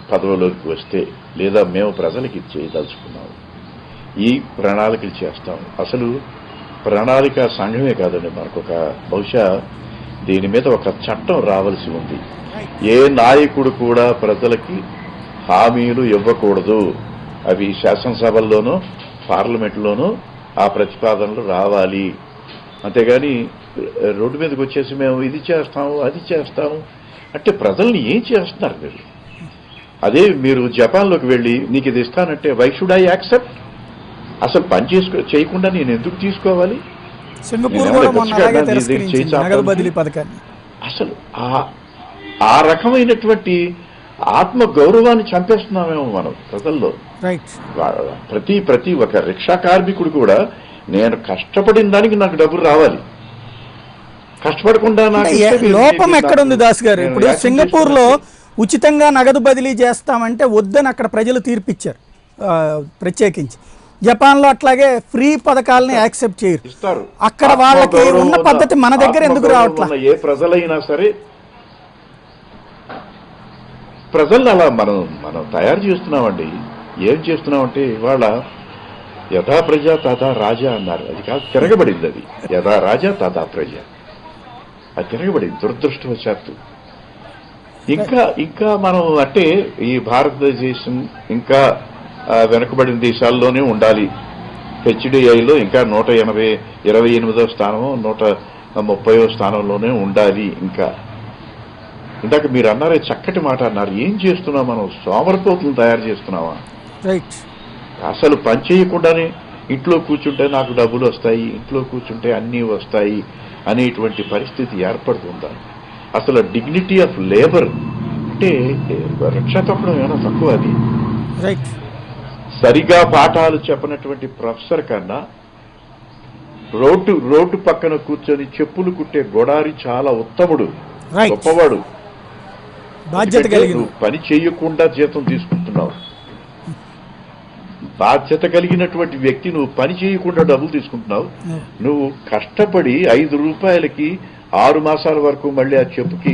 పదవిలోకి వస్తే లేదా మేము ప్రజలకి చేయదలుచుకున్నాము, ఈ ప్రణాళికలు చేస్తాము. అసలు ప్రణాళిక సంఘమే కాదండి, మనకు ఒక బహుశా దీని మీద ఒక చట్టం రావాల్సి ఉంది. ఏ నాయకుడు కూడా ప్రజలకి హామీలు ఇవ్వకూడదు. అవి శాసనసభల్లోనూ పార్లమెంట్లోనూ ఆ ప్రతిపాదనలు రావాలి. అంతేగాని రోడ్డు మీదకి వచ్చేసి మేము ఇది చేస్తాము అది చేస్తాము అంటే ప్రజల్ని ఏం చేస్తున్నారు మీరు? అదే మీరు జపాన్లోకి వెళ్ళి నీకు ఇది ఇస్తానంటే వై షుడ్ ఐ యాక్సెప్ట్? అసలు పని చేయకుండా నేను ఎందుకు తీసుకోవాలి? అసలు ఆ రకమైనటువంటి ఆత్మ గౌరవాన్ని చంపేస్తున్నామేమో మనం ప్రజల్లో. ప్రతి ఒక రిక్షా కార్మికుడు కూడా నేను కష్టపడిన దానికి నాకు డబ్బులు రావాలి, కష్టపడకుండా లోపం ఎక్కడుంది దాస్ గారు? ఇప్పుడు సింగపూర్ లో ఉచితంగా నగదు బదిలీ చేస్తామంటే వద్దని అక్కడ ప్రజలు తీర్పిచ్చారు ప్రత్యేకించి. జపాన్ లో అట్లాగే ఫ్రీ పథకాలని యాక్సెప్ట్ చేయరు. అక్కడ వాళ్ళకి ఉన్న పద్ధతి మన దగ్గర ఎందుకు రావట్లేదు? ఏ ప్రజలైనా సరే ప్రజల్ని అలా మనం తయారు చేస్తున్నామండి. ఏం చేస్తున్నామంటే ఇవాళ యథా ప్రజా తథా రాజా అన్నారు. అది కాదు, తిరగబడింది. అది యథా రాజా తథా ప్రజ, అది తిరగబడింది దురదృష్టవశాత్తు. ఇంకా మనం అంటే ఈ భారతదేశం ఇంకా వెనుకబడిన దేశాల్లోనే ఉండాలి. హెచ్డిఐలో ఇంకా 128వ స్థానమో 130వ స్థానంలోనే ఉండాలి. ఇంకా ఇందాక మీరు అన్నారే, చక్కటి మాట అన్నారు. ఏం చేస్తున్నాం మనం? సోమరిపోతులను తయారు చేస్తున్నావా? అసలు పని చేయకుండానే ఇంట్లో కూర్చుంటే నాకు డబ్బులు వస్తాయి, ఇంట్లో కూర్చుంటే అన్నీ వస్తాయి అనేటువంటి పరిస్థితి ఏర్పడుతుందా? అసలు డిగ్నిటీ ఆఫ్ లేబర్ అంటే రిక్షా తొక్కడం ఏమైనా తక్కువ? అది సరిగా పాఠాలు చెప్పనటువంటి ప్రొఫెసర్ కన్నా రోడ్డు పక్కన కూర్చొని చెప్పులు కుట్టే గొడారి చాలా ఉత్తముడు, గొప్పవాడు. నువ్వు పని చేయకుండా జీతం తీసుకుంటున్నావు. బాధ్యత కలిగినటువంటి వ్యక్తి నువ్వు పని చేయకుండా డబ్బులు తీసుకుంటున్నావు. నువ్వు కష్టపడి 5 రూపాయలకి 6 మాసాల వరకు మళ్ళీ ఆ చెప్పుకి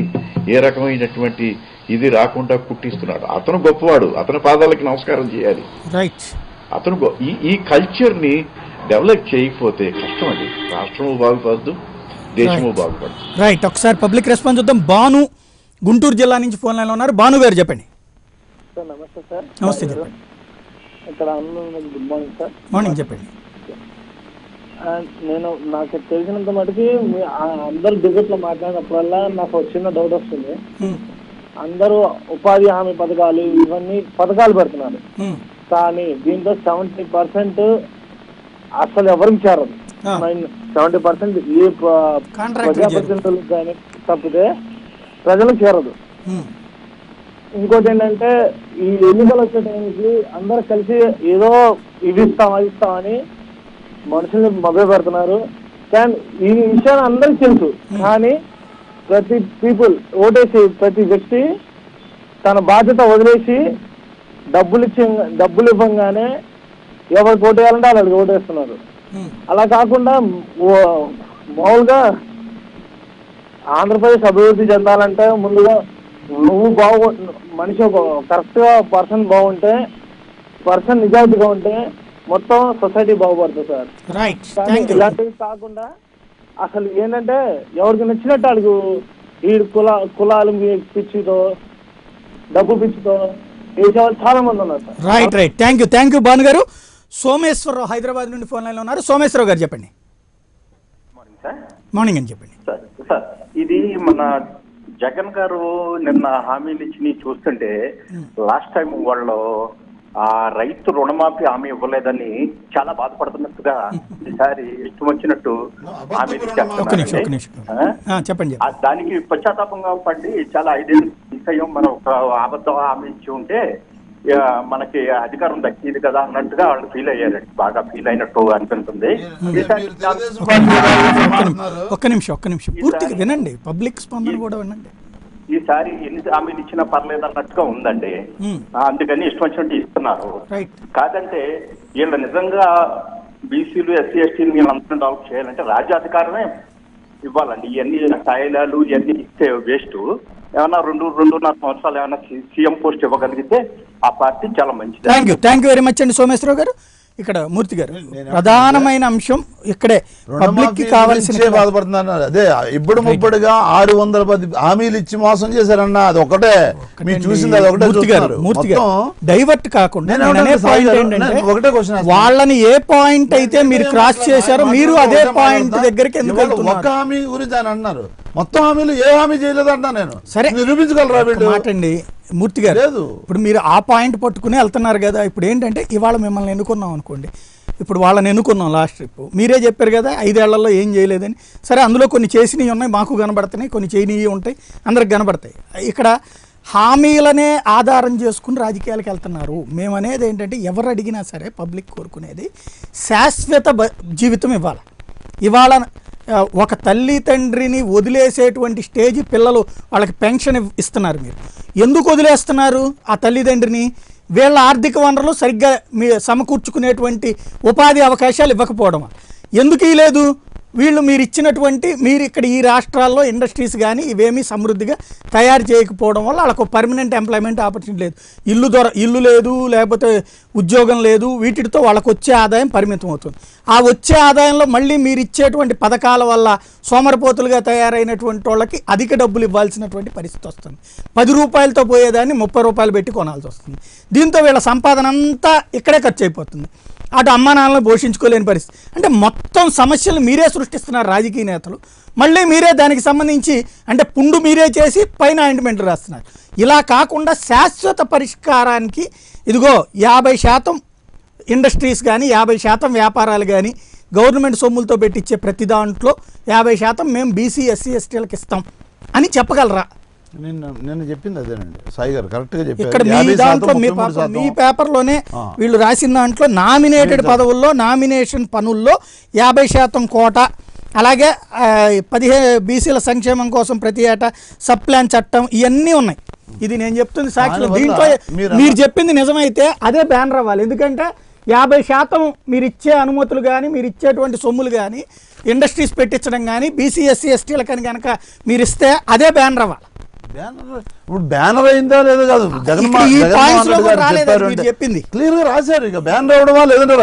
ఏ రకమైనటువంటి ఇది రాకుండా కుట్టిస్తున్నాడు. అతను గొప్పవాడు, అతని పాదాలకి నమస్కారం చేయాలి. అతను ఈ కల్చర్ ని డెవలప్ చేయకపోతే కష్టం అండి. రాష్ట్రము బాగుపడదు, దేశము బాగుపడదు. రైట్, ఒకసారి పబ్లిక్ రెస్పాన్స్ చూద్దాం. భాను గుంటూరు జిల్లా నుంచి ఫోన్ లైన్ లో ఉన్నారు. భాను గారు చెప్పండి. నమస్తే సార్. నమస్తే, చెప్పండి. ఇక్కడ గుడ్ మార్నింగ్ సార్. మార్నింగ్, చెప్పండి. నేను నాకు తెలిసినంత మటుకి అందరు డిబేట్లో మాట్లాడినప్పుడల్లా నాకు చిన్న డౌట్ వస్తుంది. అందరూ ఉపాధి హామీ పథకాలు ఇవన్నీ పథకాలు పెడుతున్నారు, కానీ దీంట్లో 70% అసలు ఎవరికి చేరదు. 70% ఏ ప్రజాప్రతినిధులకు కానీ తప్పితే ప్రజలకు చేరదు. ఇంకోటి ఏంటంటే ఈ ఎన్నికలు వచ్చే టైంకి అందరూ కలిసి ఏదో ఇవి ఇస్తాం అది ఇస్తామని మనుషుల్ని మభ్య పెడుతున్నారు. కానీ ఈ విషయాన్ని అందరికి తెలుసు. కానీ ప్రతి పీపుల్ ఓటేసి ప్రతి వ్యక్తి తన బాధ్యత వదిలేసి డబ్బులు ఇవ్వగానే ఎవరికి ఓటేయాలంటే వాళ్ళకి ఓటేస్తున్నారు. అలా కాకుండా మామూలుగా ఆంధ్రప్రదేశ్ అభివృద్ధి చెందాలంటే ముందుగా నువ్వు మనిషి కరెక్ట్ గా పర్సన్ నిజాయితీగా ఉంటే మొత్తం సొసైటీ బాగుపడుతుంది సార్. కానీ ఇలాంటివి కాకుండా అసలు ఏంటంటే ఎవరికి నచ్చినట్టు వాళ్ళకు ఈ కులాలు పిచ్చితో డబ్బు పిచ్చితో వేసేవాళ్ళు చాలా మంది ఉన్నారు sir. Right. Thank you Bhanu గారు. సోమేశ్వరరావు హైదరాబాద్ నుండి ఫోన్ లైన్లో ఉన్నారు. సోమేశ్వరరావు గారు చెప్పండి. మార్నింగ్ అని చెప్పండి సార్. ఇది మన జగన్ గారు నిన్న హామీలు ఇచ్చి చూస్తుంటే లాస్ట్ టైం వాళ్ళు ఆ రైతు రుణమాఫీ హామీ ఇవ్వలేదని చాలా బాధపడుతున్నట్టుగా ఈసారి ఇష్టం వచ్చినట్టు హామీలు చెప్పండి. దానికి పశ్చాత్తాపంగా పడి చాలా 5 ఏళ్ళు విషయం మనం ఒక అబద్ధం హామీ ఇచ్చి ఉంటే మనకి అధికారం దక్కింది కదా అన్నట్టుగా వాళ్ళు ఫీల్ అయ్యారండి. బాగా ఫీల్ అయినట్టు అనిపిస్తుంది. ఒక్క నిమిషం పూర్తిగా వినండి, పబ్లిక్ స్పందన కూడా వినండి. ఈసారి ఎన్ని హామీలు ఇచ్చినా పర్లేదు అన్నట్టుగా ఉందండి. అందుకని ఇష్టం వచ్చినట్టు ఇస్తున్నారు. కాదంటే వీళ్ళు నిజంగా బీసీలు ఎస్సీ ఎస్టీలు వీళ్ళంతా డెవలప్ చేయాలంటే రాజ్యాధికారమే ఇవ్వాలండి. ఇవన్నీ స్థాయిలాలు ఇవన్నీ ఇస్తే వేస్ట్. ఏమన్నా 2-2.5 సంవత్సరాలు ఏమైనా సీఎం పోస్ట్ ఇవ్వగలిగితే ఆ పార్టీ చాలా మంచిది. థ్యాంక్ యూ వెరీ మచ్ అండి సోమేశ్వరరావు గారు. ఇక్కడ మూర్తి గారు ప్రధానమైన అంశం ఇక్కడే పబ్లిక్ కి కావాల్సిన బాధపడుతున్నారు. అదే ఇప్పుడు ముప్పటిగా 610 హామీలు ఇచ్చి మోసం చేశారన్న అది ఒకటే మీరు చూసింది. అది ఒకటే మూర్తి గారు డైవర్ట్ కాకుండా ఒకటే క్వశ్చన్, వాళ్ళని ఏ పాయింట్ అయితే మీరు క్రాస్ చేశారో మీరు అదే పాయింట్ దగ్గరికి ఎందుకు వెళ్తున్నారు? ఒక్క హామీ గురించి ఆయన అన్నారు, మొత్తం హామీలు ఏ హామీ చేయలేదన్నా నేను. సరే నిరూపించగలరా మాట అండి మూర్తి గారు. ఇప్పుడు మీరు ఆ పాయింట్ పట్టుకుని వెళ్తున్నారు కదా. ఇప్పుడు ఏంటంటే ఇవాళ మిమ్మల్ని ఎన్నుకున్నాం అనుకోండి, ఇప్పుడు వాళ్ళని ఎన్నుకున్నాం లాస్ట్ ట్రిప్, మీరే చెప్పారు కదా 5 ఏళ్లలో ఏం చేయలేదని. సరే అందులో కొన్ని చేసినవి ఉన్నాయి, మాకు కనబడుతున్నాయి, కొన్ని చేయనివి ఉంటాయి, అందరికి కనబడతాయి. ఇక్కడ హామీలనే ఆధారం చేసుకుని రాజకీయాలకు వెళ్తున్నారు. మేము అనేది ఏంటంటే ఎవరు అడిగినా సరే పబ్లిక్ కోరుకునేది శాశ్వత జీవితం ఇవ్వాలి. ఇవాళ ఒక తల్లి తండ్రిని వదిలేసేటువంటి స్టేజ్ పిల్లలు వాళ్ళకి పెన్షన్ ఇస్తున్నారు. మీరు ఎందుకు వదిలేస్తున్నారు ఆ తల్లిదండ్రిని? వీళ్ళ ఆర్థిక వనరులు సరిగ్గా సమకూర్చుకునేటువంటి ఉపాధి అవకాశాలు ఇవ్వకపోవడం. ఎందుకు లేదు? మీరు ఇచ్చినటువంటి మీరు ఇక్కడ ఈ రాష్ట్రాల్లో ఇండస్ట్రీస్ కానీ ఇవేమీ సమృద్ధిగా తయారు చేయకపోవడం వల్ల వాళ్ళకు పర్మనెంట్ ఎంప్లాయ్మెంట్ ఆపర్చునిటీ లేదు. ఇల్లు లేదు, లేకపోతే ఉద్యోగం లేదు. వీటితో వాళ్ళకు వచ్చే ఆదాయం పరిమితం అవుతుంది. ఆ వచ్చే ఆదాయంలో మళ్ళీ మీరు ఇచ్చేటువంటి పథకాల వల్ల సోమరపోతులుగా తయారైనటువంటి వాళ్ళకి అధిక డబ్బులు ఇవ్వాల్సినటువంటి పరిస్థితి వస్తుంది. 10 రూపాయలతో పోయేదాన్ని 30 రూపాయలు పెట్టి కొనాల్సి వస్తుంది. దీంతో వీళ్ళ సంపాదన అంతా ఇక్కడే ఖర్చు అయిపోతుంది. అటు అమ్మా నాన్నలను పోషించుకోలేని పరిస్థితి. అంటే మొత్తం సమస్యలు మీరే సృష్టిస్తున్నారు రాజకీయ నేతలు. మళ్ళీ మీరే దానికి సంబంధించి అంటే పుండు మీరే చేసి పైన ఆయింట్మెంట్లు రాస్తున్నారు. ఇలా కాకుండా శాశ్వత పరిష్కారానికి ఇదిగో 50% ఇండస్ట్రీస్ కానీ 50% వ్యాపారాలు కానీ గవర్నమెంట్ సొమ్ములతో పెట్టించే ప్రతి దాంట్లో 50% మేము బీసీ ఎస్సీ ఎస్టీలకు ఇస్తాం అని చెప్పగలరా? నేను చెప్పింది అదేనండి సాయి గారు, కరెక్ట్ గా చెప్పారు. ఇక్కడ మీ దాంట్లో మీ పేపర్లోనే వీళ్ళు రాసిన దాంట్లో నామినేటెడ్ పదవుల్లో నామినేషన్ పనుల్లో 50% కోట, అలాగే 15 బీసీల సంక్షేమం కోసం ప్రతి ఏటా సబ్ ప్లాన్ చట్టం, ఇవన్నీ ఉన్నాయి. ఇది నేను చెప్తుంది సాక్షులు. దీంట్లో మీరు చెప్పింది నిజమైతే అదే బ్యానర్ అవ్వాలి. ఎందుకంటే 50% మీరు ఇచ్చే అనుమతులు కానీ మీరు ఇచ్చేటువంటి సొమ్ములు కానీ ఇండస్ట్రీస్ పెట్టించడం కానీ బీసీ ఎస్సీ ఎస్టీలకని కనుక మీరు ఇస్తే అదే బ్యానర్ అవ్వాలి. ఇప్పుడు బ్యానర్ అయిందా లేదా కాదు, జగన్మోహన్ రెడ్డి చెప్పింది క్లియర్ గా రాశారు. ఇక బ్యానర్ అవడమా లేదంటే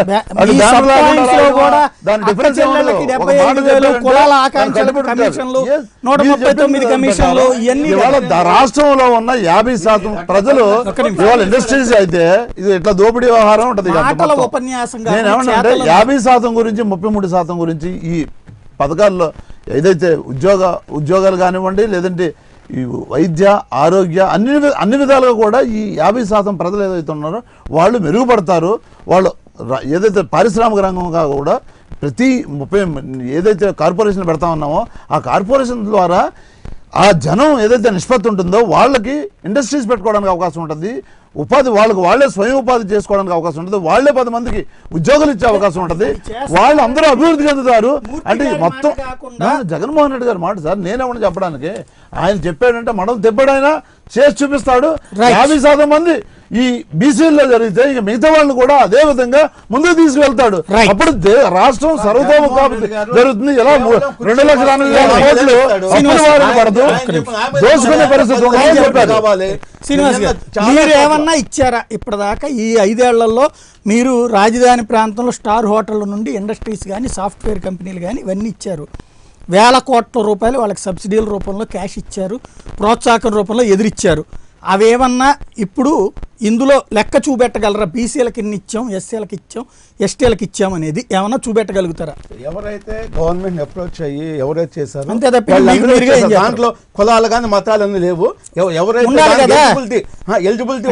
రాష్ట్రంలో ఉన్న 50% ప్రజలు ఇవాళ ఇండస్ట్రీస్ అయితే ఇది ఇట్లా దోపిడీ వ్యవహారం ఉంటది. నేను ఏమన్నా 50% గురించి 33% గురించి ఈ పథకాల్లో ఏదైతే ఉద్యోగాలు కానివ్వండి, లేదంటే ఈ వైద్య ఆరోగ్య అన్ని విధాలుగా కూడా ఈ 50% ప్రజలు ఏదైతే ఉన్నారో వాళ్ళు మెరుగుపడతారు, వాళ్ళు ఏదైతే పారిశ్రామిక రంగంగా కూడా ప్రతి 30 ఏదైతే కార్పొరేషన్లు పెడతా ఉన్నామో ఆ కార్పొరేషన్ ద్వారా ఆ జనం ఏదైతే నిష్పత్తి ఉంటుందో వాళ్ళకి ఇండస్ట్రీస్ పెట్టుకోవడానికి అవకాశం ఉంటుంది, ఉపాధి వాళ్ళే స్వయం ఉపాధి చేసుకోవడానికి అవకాశం ఉంటుంది, వాళ్ళే 10 మందికి ఉద్యోగాలు ఇచ్చే అవకాశం ఉంటుంది, వాళ్ళు అందరూ అభివృద్ధి చెందుతారు. అంటే మొత్తం జగన్మోహన్ రెడ్డి గారి మాట సార్, నేనేమన్నా చెప్పడానికి, ఆయన చెప్పాడంటే మనం తెప్పడైనా చేసి చూపిస్తాడు. 50% మంది ఈ బీసీల్లో జరిగితే ఇక మిగతా వాళ్ళని కూడా అదే విధంగా ముందుకు తీసుకువెళ్తాడు. అప్పుడు రాష్ట్రం సర్వతోముఖాభివృద్ధి జరుగుతుంది. ఎలా 2,80,000 కోట్లు అప్పుల పడదు, దోచుకునే పరిస్థితి ఉంటుందని చెప్పారు. శ్రీనివాస్ గారు, మీరు ఏమన్నా ఇచ్చారా ఇప్పటిదాకా? ఈ 5 ఏళ్లలో మీరు రాజధాని ప్రాంతంలో స్టార్ హోటళ్ల నుండి ఇండస్ట్రీస్ కానీ సాఫ్ట్వేర్ కంపెనీలు కానీ ఇవన్నీ ఇచ్చారు. వేల కోట్ల రూపాయలు వాళ్ళకి సబ్సిడీల రూపంలో క్యాష్ ఇచ్చారు, ప్రోత్సాహకం రూపంలో ఎదురిచ్చారు. అవేమన్నా ఇప్పుడు ఇందులో లెక్క చూపెట్టగలరా? బీసీలకు ఇన్ని ఇచ్చాం, ఎస్సీలకు ఇచ్చాం, ఎస్టీలకు ఇచ్చాం అనేది ఏమన్నా చూపెట్టగలుగుతారా? ఎవరైతే గవర్నమెంట్ అప్రోచ్ అయ్యి ఎవరైతే చేశారో అంతే తప్ప దాంట్లో కులాలు కానీ మతాలు అన్నీ లేవు. ఎవరైతే ఎలిజిబిలిటీ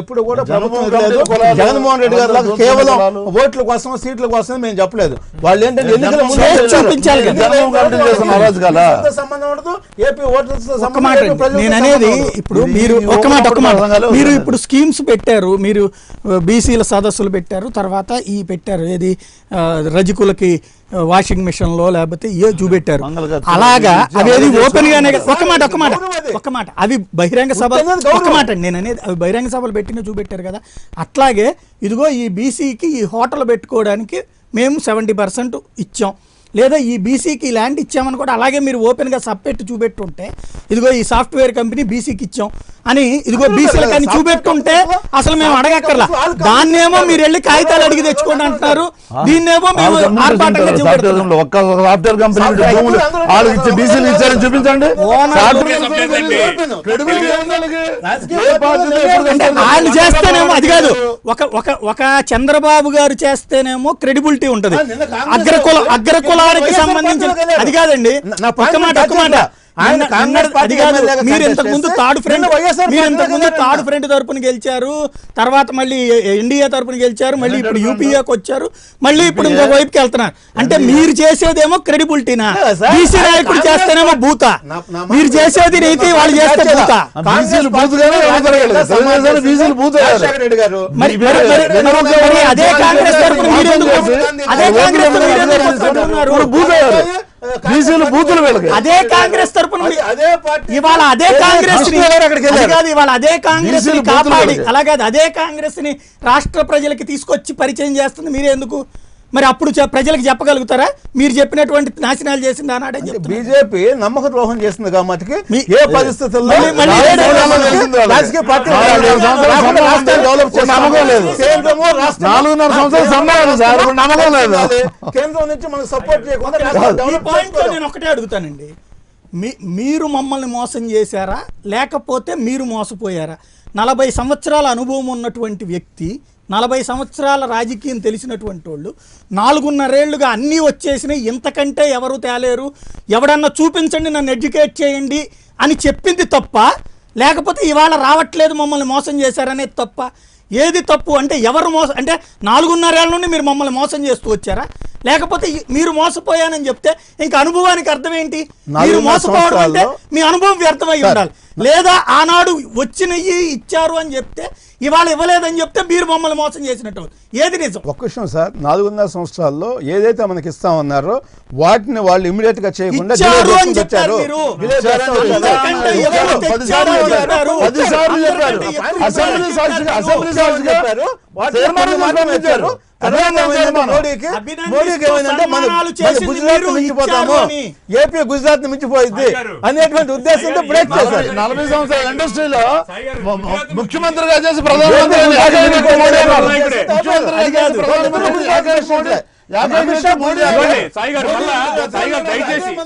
ఎప్పుడు కూడా ప్రభుత్వం లేదు. జగన్మోహన్ రెడ్డి గారు కేవలం ఓట్ల కోసం సీట్ల కోసం మేము చెప్పలేదు. వాళ్ళు ఏంటంటే ఎన్నికల ముందు సంబంధం ఉండదు, ఏపీ ఓట్లతో సంబంధం అనేది. ఇప్పుడు మీరు ఒక మాట మీరు ఇప్పుడు స్కీమ్స్ పెట్టారు, మీరు బీసీల సదస్సులు పెట్టారు, తర్వాత ఈ పెట్టారు ఏది రజకులకి వాషింగ్ మిషన్లో లేకపోతే ఏ చూపెట్టారు. అలాగా అవేది ఓపెన్ గానే ఒక మాట అవి బహిరంగ సభ ఒక మాట నేను అనేది అవి బహిరంగ సభలు పెట్టిన చూపెట్టారు కదా. అట్లాగే ఇదిగో ఈ బీసీకి ఈ హోటల్ పెట్టుకోవడానికి మేము 70% ఇచ్చాం, లేదా ఈ బీసీకి ల్యాండ్ ఇచ్చామని కూడా అలాగే మీరు ఓపెన్గా సబ్పెట్టి చూపెట్టుంటే, ఇదిగో ఈ సాఫ్ట్వేర్ కంపెనీ బీసీకి ఇచ్చాం అని ఇదిగో బీసీలకు అని చూపెట్టుంటే అసలు మేము అడగక్కర్లా. దాన్నేమో మీరు వెళ్ళి కాగితాలు అడిగి తెచ్చుకోండి అంటున్నారు, దీన్నేమో మేము ఆర్భాటంగా చూపించండి. వాళ్ళు చేస్తేనేమో అది కాదు, ఒక చంద్రబాబు గారు చేస్తేనేమో క్రెడిబిలిటీ ఉంటది. అగ్రకులానికి సంబంధించిన అది కాదండి. ఒక్క మాట అది కాదు. మీరు ఇంతకు ముందు థర్డ్ ఫ్రంట్ తరపున గెలిచారు, తర్వాత మళ్ళీ ఎన్డీఏ తరపున గెలిచారు, మళ్ళీ ఇప్పుడు యూపీఏకి వచ్చారు, మళ్ళీ ఇప్పుడు ఇంకొక వైపుకి వెళ్తున్నారు. అంటే మీరు చేసేదేమో క్రెడిబిలిటీనా? బీసీ నాయకుడు చేస్తేనేమో భూత, మీరు చేసేది నీతి, వాళ్ళు చేస్తే భూత. అదే కాంగ్రెస్ తరపున మీరెందుకు అదే కాంగ్రెస్ తరపున ఇవాళ అదే కాంగ్రెస్ ఇవాళ అదే కాంగ్రెస్ ని కాపాడి అలాగే అదే కాంగ్రెస్ ని రాష్ట్ర ప్రజలకి తీసుకొచ్చి పరిచయం చేస్తుంది మీరే ఎందుకు? మరి అప్పుడు ప్రజలకు చెప్పగలుగుతారా మీరు చెప్పినటువంటి నాశనాలు చేసింది ఆనాడే? బీజేపీ నమ్మక ద్రోహం చేస్తుంది కాబట్టి ఏ పరిస్థితుల్లో కేంద్రం నుంచి మనం సపోర్ట్ చేయకుండా నేను ఒకటే అడుగుతానండి, మీరు మమ్మల్ని మోసం చేశారా లేకపోతే మీరు మోసపోయారా? 40 సంవత్సరాల అనుభవం ఉన్నటువంటి వ్యక్తి, 40 సంవత్సరాల రాజకీయం తెలిసినటువంటి వాళ్ళు 4.5 ఏళ్లుగా అన్నీ వచ్చేసినాయి, ఇంతకంటే ఎవరు తేలేరు, ఎవడన్నా చూపించండి, నన్ను ఎడ్యుకేట్ చేయండి అని చెప్పింది తప్ప, లేకపోతే ఇవాళ రావట్లేదు మమ్మల్ని మోసం చేశారనేది తప్ప? ఏది తప్పు? అంటే ఎవరు మోసం అంటే 4.5 ఏళ్ల నుండి మీరు మమ్మల్ని మోసం చేస్తూ వచ్చారా, లేకపోతే మీరు మోసపోయానని చెప్తే ఇంకా అనుభవానికి అర్థం ఏంటి? మీరు మోసపోవడం అంటే మీ అనుభవం వ్యర్థమై ఉండాలి, లేదా ఆనాడు వచ్చినవి ఇచ్చారు అని చెప్తే ఇవాళ ఇవ్వలేదని చెప్తే మీరు మమ్మల్ని మోసం చేసినట్టు. ఏది నిజం? ఒక్క విషయం సార్, 4.5 సంవత్సరాల్లో ఏదైతే మనకి ఇస్తామన్నారో వాటిని వాళ్ళు ఇమీడియట్ గా చేయకుండా ఏపీ గుజరాత్ ని మించిపోయింది అనేటువంటి ఉద్దేశంతో బ్రేక్ చేశారు. 40 సంవత్సరాల ఇండస్ట్రీలో ముఖ్యమంత్రిగా చేసి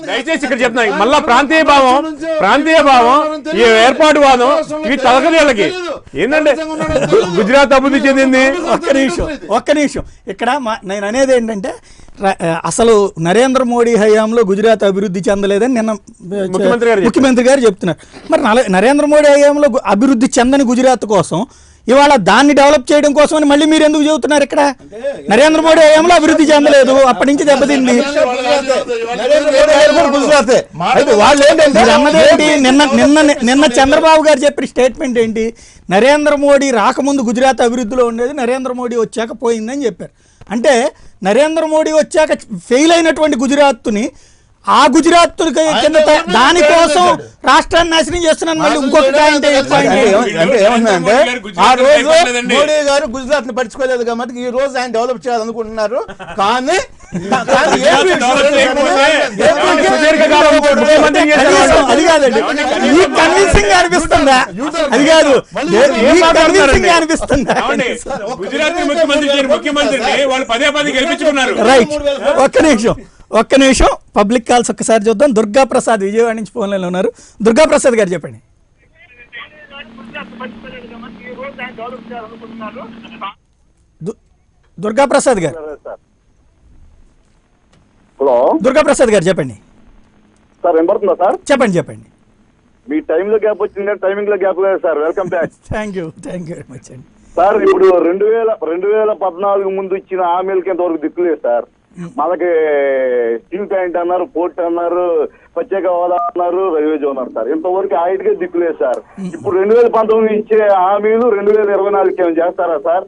దయచేసి ఇక్కడ చెప్తున్నా, మళ్ళా ప్రాంతీయ భావం ఈ ఏర్పాటు వాదం ఇవి తలకని వాళ్ళకి ఏంటంటే గుజరాత్ అభివృద్ధి చెందింది. ఒక్క నిమిషం ఇక్కడ నేను అనేది ఏంటంటే, అసలు నరేంద్ర మోడీ హయాంలో గుజరాత్ అభివృద్ధి చెందలేదని నిన్న ముఖ్యమంత్రి గారు చెప్తున్నారు. మరి నరేంద్ర మోడీ హయాంలో అభివృద్ధి చెందని గుజరాత్ కోసం ఇవాళ దాన్ని డెవలప్ చేయడం కోసమని మళ్ళీ మీరు ఎందుకు చెబుతున్నారు? ఇక్కడ నరేంద్ర మోడీ హయాంలో అభివృద్ధి చెందలేదు, అప్పటి నుంచి దెబ్బతింది. అన్నదేంటి? నిన్న చంద్రబాబు గారు చెప్పిన స్టేట్మెంట్ ఏంటి? నరేంద్ర మోడీ రాకముందు గుజరాత్ అభివృద్ధిలో ఉండేది, నరేంద్ర మోడీ వచ్చాక పోయిందని చెప్పారు. అంటే నరేంద్ర మోడీ వచ్చాక ఫెయిల్ అయినటువంటి గుజరాత్ని ఆ గుజరాత్ కింద దానికోసం రాష్ట్రాన్ని నాశనం చేస్తున్నాను. మళ్ళీ ఇంకొక పాయింట్ అంటే ఏమన్నాయంటే ఆ రోజు మోడీ గారు గుజరాత్ ని పట్టించుకోలేదు కాబట్టి ఈ రోజు ఆయన డెవలప్ చేయాలనుకుంటున్నారు. కానీ అది కాదండి, ఈ కన్విన్సింగ్ అనిపిస్తుందా? అది కాదు, కన్విన్సింగ్ అనిపిస్తుందా? రైట్, ఒక్క నిమిషం పబ్లిక్ కాల్స్ ఒక్కసారి చూద్దాం. దుర్గా ప్రసాద్ విజయవాడ నుంచి ఫోన్ లైన్లో ఉన్నారు. దుర్గా ప్రసాద్ గారు చెప్పండి. దుర్గా ప్రసాద్ గారు, హలో దుర్గా ప్రసాద్ గారు చెప్పండి. సార్ వినపడుతుందా సార్? చెప్పండి. మీ టైం లో గ్యాప్ వచ్చింది, టైమింగ్ లో గ్యాప్ లేదు sir. Welcome back. Thank you very much అండి. సార్ ఇప్పుడు 2014 ముందు ఇచ్చిన హామీలకి ఇంతవరకు దిక్కులేదు సార్. మనకి స్టీల్ ప్లాంట్ అన్నారు, పోర్ట్ అన్నారు, ప్రత్యేక హోదా అన్నారు, రైల్వే జోన్ అన్నారు సార్. ఇంతవరకు ఆయటకే దిక్కులేదు సార్. ఇప్పుడు 2019 ఇచ్చే హామీలు 2024 ఏమైనా చేస్తారా సార్?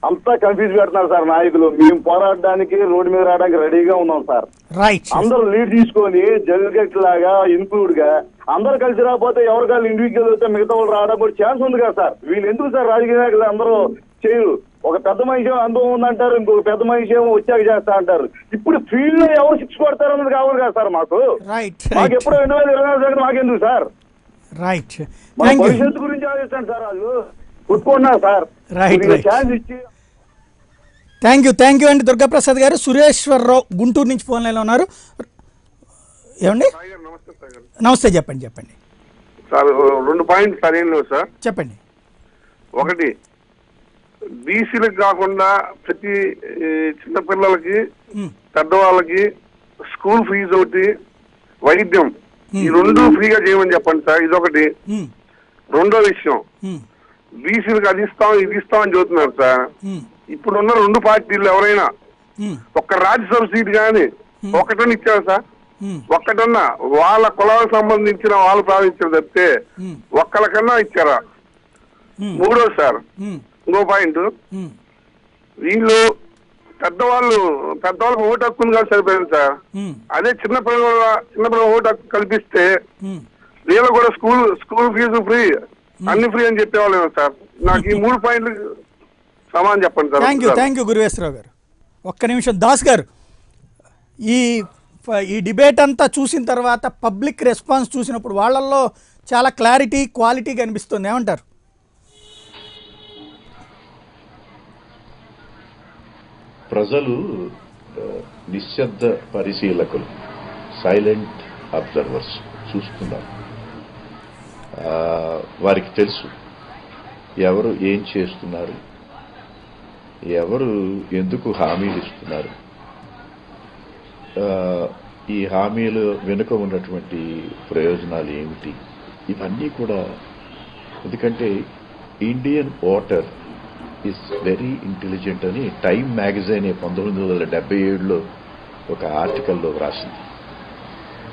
అంతా కన్ఫ్యూజ్ పెడుతున్నారు సార్ నాయకులు. మేము పోరాడడానికి రోడ్డు మీద రావడానికి రెడీగా ఉన్నాం సార్. అందరూ లీడ్ తీసుకొని జల్లికట్ లాగా ఇన్క్లూడ్ గా అందరూ కలిసి రాకపోతే ఎవరికాళ్ళు ఇండివిజువల్ అయితే మిగతా వాళ్ళు రావడం కూడా ఛాన్స్ ఉంది కదా సార్. వీళ్ళు ఎందుకు సార్ రాజకీయ నాయకులు అందరూ చేయరు? ఒక పెద్ద మనిషి అనుభవం ఉందంటారు, ఇంకొక పెద్ద మనిషి ఏమో వచ్చాక చేస్తా అంటారు. ఇప్పుడు ఫీల్డ్ లో ఎవరు శిక్ష కొడతారు అన్నది కావాలి కదా సార్ మాకు. మాకు ఎప్పుడు 2024 మాకెందుకు సార్? రైట్, భవిష్యత్తు గురించి ఆలోచిస్తాను సార్. వాళ్ళు కొట్టుకున్నారు సార్. ఛాన్స్ ఇచ్చి థ్యాంక్ యూ అండి దుర్గా ప్రసాద్ గారు. సురేశ్వరరావు గుంటూరు నుంచి ఫోన్ లైన్లో ఉన్నారు. ఏమండి? నమస్తే, చెప్పండి సార్. 2 పాయింట్ సరైన సార్, చెప్పండి. ఒకటి, బీసీలకు కాకుండా ప్రతి చిన్నపిల్లలకి పెద్దవాళ్ళకి స్కూల్ ఫీజు ఒకటి, వైద్యం, ఈ 2 ఫ్రీగా చేయమని చెప్పండి సార్. ఇదొకటి. రెండో విషయం, బీసీలకు అది ఇస్తాం ఇది ఇస్తాం అని చెబుతున్నారు సార్. ఇప్పుడున్న 2 పార్టీలు ఎవరైనా ఒక్క రాజ్యసభ సీట్ కానీ ఒకటని ఇచ్చారు సార్? ఒక్కటన్నా వాళ్ళ కులాలకు సంబంధించిన వాళ్ళు ప్రార్థించిన తప్పితే ఒక్కళ్ళకన్నా ఇచ్చారా? మూడో సార్, ఇంకో పాయింట్, వీళ్ళు పెద్దవాళ్ళకి ఓటు హక్కు కాదు సరిపోయింది సార్. అదే చిన్నపిల్లల ఓటు హక్కు కల్పిస్తే వీళ్ళు కూడా స్కూల్ ఫీజు ఫ్రీ, అన్ని ఫ్రీ అని చెప్పేవాళ్ళు సార్. నాకు ఈ 3 పాయింట్లు సమానం చెప్పండి సార్. థ్యాంక్ యూ గురువేశ్వరరావు గారు. ఒక్క నిమిషం దాస్ గారు, ఈ డిబేట్ అంతా చూసిన తర్వాత పబ్లిక్ రెస్పాన్స్ చూసినప్పుడు వాళ్ళల్లో చాలా క్వాలిటీ కనిపిస్తుంది. ఏమంటారు? ప్రజలు నిశ్శబ్ద పరిశీలకులు, సైలెంట్ అబ్జర్వర్స్ చూస్తున్నారు. వారికి తెలుసు ఎవరు ఏం చేస్తున్నారు, ఎవరు ఎందుకు హామీలు ఇస్తున్నారు, ఈ హామీలు వెనుక ఉన్నటువంటి ప్రయోజనాలు ఏమిటి, ఇవన్నీ కూడా. ఎందుకంటే Indian voter is very intelligent అని టైమ్ మ్యాగజైన్ 1977లో ఒక ఆర్టికల్లో రాసింది.